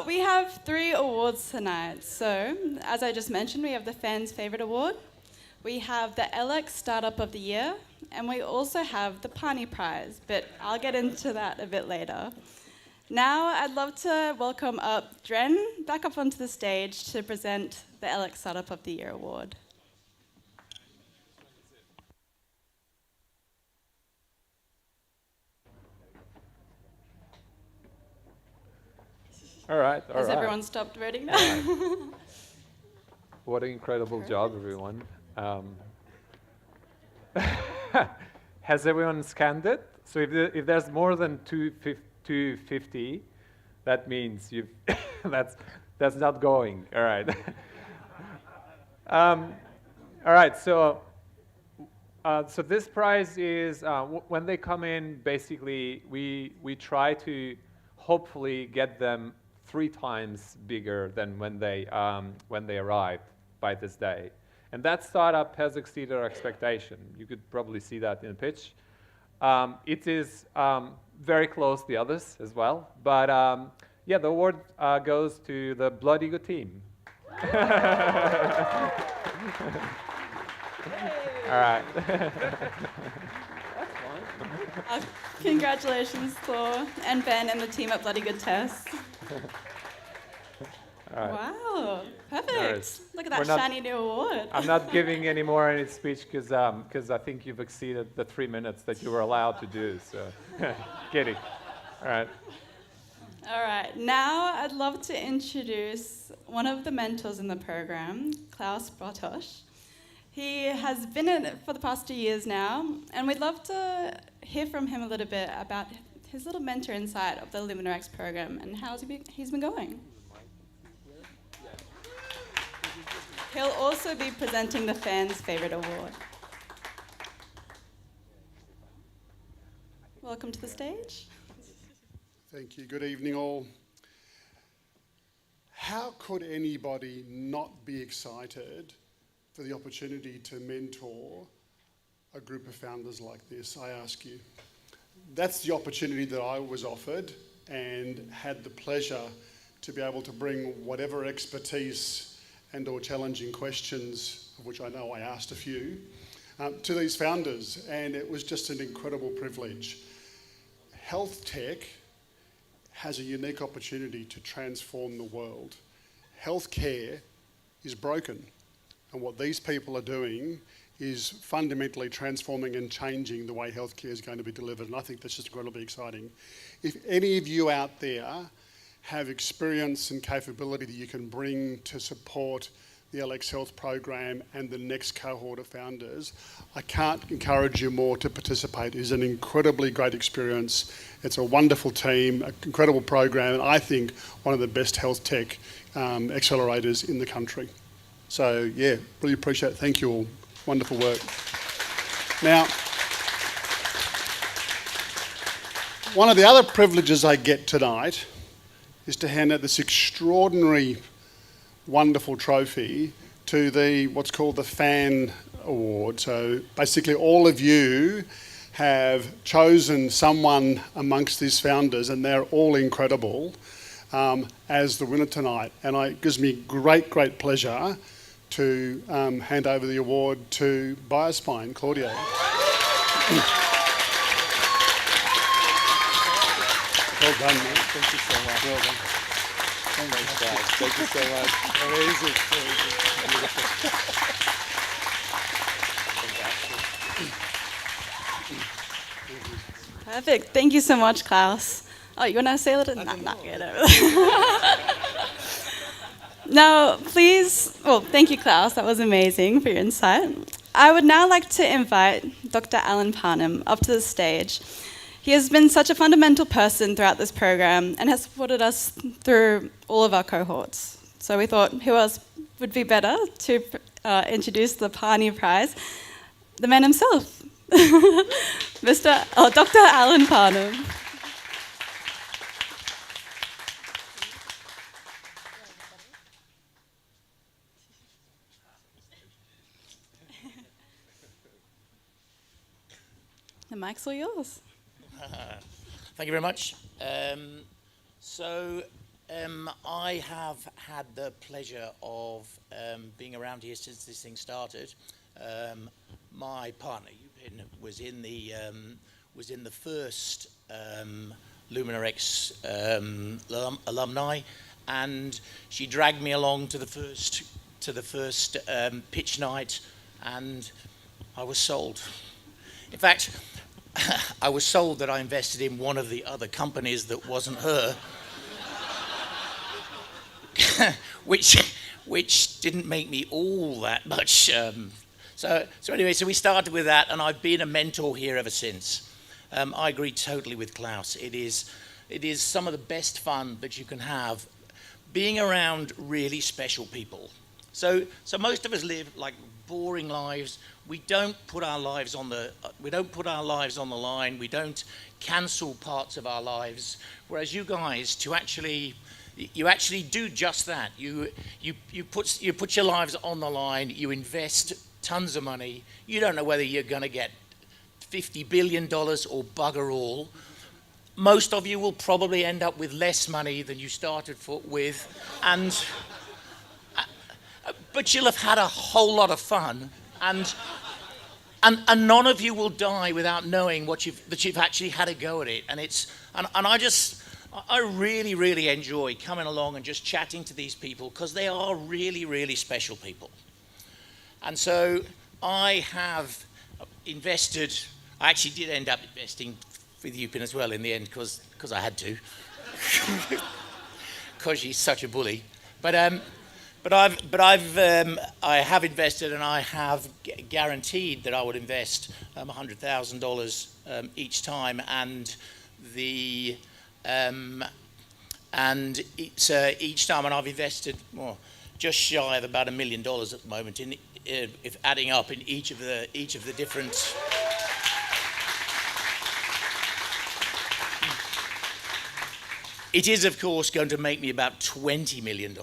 We have 3 awards tonight. So, as I just mentioned, we have the Fans Favorite Award, we have the LX Startup of the Year, and we also have the Pani Prize, but I'll get into that a bit later. Now, I'd love to welcome up Dren back up onto the stage to present the LX Startup of the Year Award. All right. Has everyone stopped voting now? Right. What an incredible job, everyone. Has everyone scanned it? So if there's more than 250, that means you've that's not going. All right. All right. So this prize is when they come in. Basically, we try to hopefully get them 3 times bigger than when they arrived by this day. And that startup has exceeded our expectation. You could probably see that in the pitch. It is very close to the others as well. But yeah, the award goes to the Bloody Good team. All right. Congratulations, Thor and Ben and the team at Bloody Good Test. Right. Wow, perfect. Look at that shiny new award. I'm not giving any more any speech because I think you've exceeded the 3 minutes that you were allowed to do. So, kidding. All right. All right. Now I'd love to introduce one of the mentors in the program, Klaus Bartosch. He has been in it for the past 2 years now, and we'd love to hear from him a little bit about his little mentor insight of the LuminaX program and how he's been going. He'll also be presenting the Fans Favorite Award. Welcome to the stage. Thank you. Good evening, all. How could anybody not be excited for the opportunity to mentor a group of founders like this, I ask you? That's the opportunity that I was offered and had the pleasure to be able to bring whatever expertise and or challenging questions, of which I know I asked a few, to these founders, and it was just an incredible privilege. Health tech has a unique opportunity to transform the world. Healthcare is broken, and what these people are doing is fundamentally transforming and changing the way healthcare is going to be delivered, and I think that's just incredibly exciting. If any of you out there have experience and capability that you can bring to support the LX Health program and the next cohort of founders, I can't encourage you more to participate. It is an incredibly great experience. It's a wonderful team, an incredible program, and I think one of the best health tech accelerators in the country. So yeah, really appreciate it. Thank you all. Wonderful work. Now, one of the other privileges I get tonight is to hand out this extraordinary, wonderful trophy to the what's called the Fan Award. So basically all of you have chosen someone amongst these founders, and they're all incredible, as the winner tonight. And it gives me great, great pleasure to hand over the award to Biospine, Claudio. Well done, mate. Thank you so much. Well done. Thanks, guys. Thank you so much. Amazing. Beautiful. Perfect. Thank you so much, Klaus. Oh, you want to say a little? Not good. Now, please, well, thank you, Klaus. That was amazing for your insight. I would now like to invite Dr. Alan Parnham up to the stage. He has been such a fundamental person throughout this program and has supported us through all of our cohorts. So we thought, who else would be better to introduce the Pani Prize? The man himself, Dr. Alan Parnham. The mic's all yours. Thank you very much. I have had the pleasure of being around here since this thing started. My partner, Yupin, was in the first LuminaX alumni, and she dragged me along to the first pitch night, and I was sold. In fact, I was sold that I invested in one of the other companies that wasn't her, which didn't make me all that much. So anyway, we started with that, and I've been a mentor here ever since. I agree totally with Klaus. It is some of the best fun that you can have, being around really special people. So most of us live like boring lives. We don't put our lives on the line. We don't cancel parts of our lives. Whereas you guys, you actually do just that. You put your lives on the line. You invest tons of money. You don't know whether you're going to get $50 billion or bugger all. Most of you will probably end up with less money than you started with, but you'll have had a whole lot of fun, and none of you will die without knowing that you've actually had a go at it. And I really, really enjoy coming along and just chatting to these people, because they are really, really special people. And so I have invested. I actually did end up investing with Yupin as well in the end, because I had to, because she's such a bully. But I have invested, and I have guaranteed that I would invest $100,000 each time, and each time, and I've invested just shy of about $1 million at the moment, if adding up in each of the different. It is, of course, going to make me about $20 million.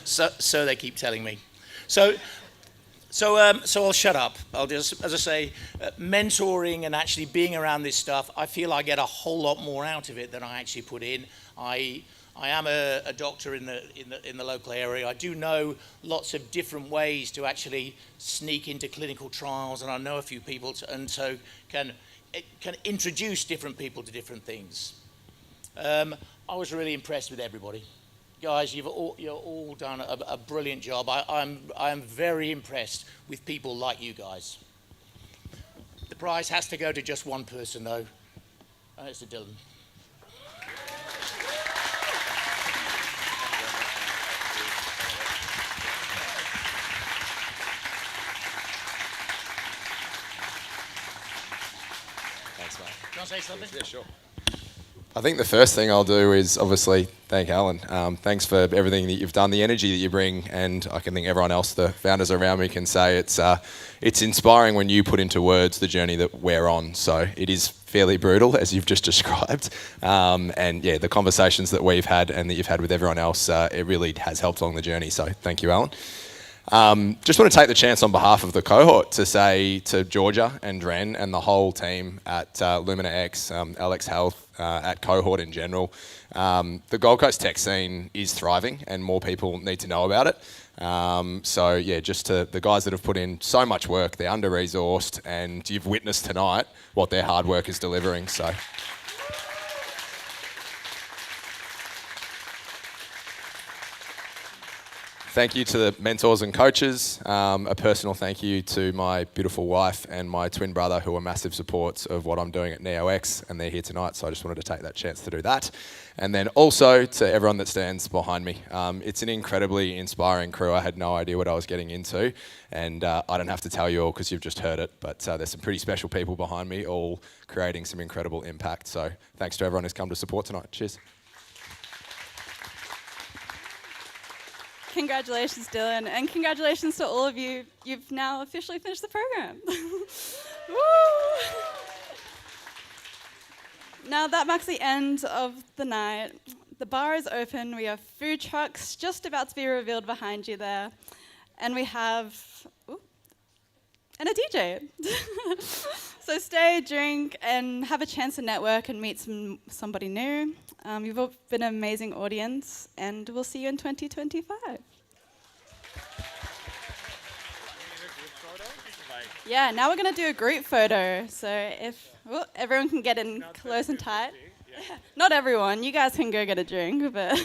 So they keep telling me. So I'll shut up. I'll just, as I say, mentoring and actually being around this stuff, I feel I get a whole lot more out of it than I actually put in. I am a doctor in the local area. I do know lots of different ways to actually sneak into clinical trials, and I know a few people, and so can introduce different people to different things. I was really impressed with everybody. Guys, you're all done a brilliant job. I'm very impressed with people like you guys. The prize has to go to just one person, though, and it's to Dylan. Thanks, mate. Do you want to say something? Yeah, sure. I think the first thing I'll do is obviously thank Alan. Thanks for everything that you've done, the energy that you bring, and I can think everyone else, the founders around me, can say it's inspiring when you put into words the journey that we're on. So it is fairly brutal, as you've just described. And yeah, the conversations that we've had and that you've had with everyone else, it really has helped along the journey. So thank you, Alan. Just want to take the chance on behalf of the cohort to say to Georgia and Ren and the whole team at LuminaX, LX Health, at cohort in general, the Gold Coast tech scene is thriving and more people need to know about it. So yeah, just to the guys that have put in so much work, they're under-resourced, and you've witnessed tonight what their hard work is delivering. So. Thank you to the mentors and coaches. A personal thank you to my beautiful wife and my twin brother, who are massive supports of what I'm doing at NeoX, and they're here tonight, so I just wanted to take that chance to do that. And then also to everyone that stands behind me. It's an incredibly inspiring crew. I had no idea what I was getting into, and I don't have to tell you all because you've just heard it, but there's some pretty special people behind me, all creating some incredible impact. So thanks to everyone who's come to support tonight. Cheers. Congratulations, Dylan, and congratulations to all of you. You've now officially finished the program. Woo! Now that marks the end of the night. The bar is open. We have food trucks just about to be revealed behind you there. And we have and a DJ. So stay, drink, and have a chance to network and meet somebody new. You've all been an amazing audience, and we'll see you in 2025. Yeah, now we're going to do a group photo. So if everyone can get in close and tight. Not everyone. You guys can go get a drink, but...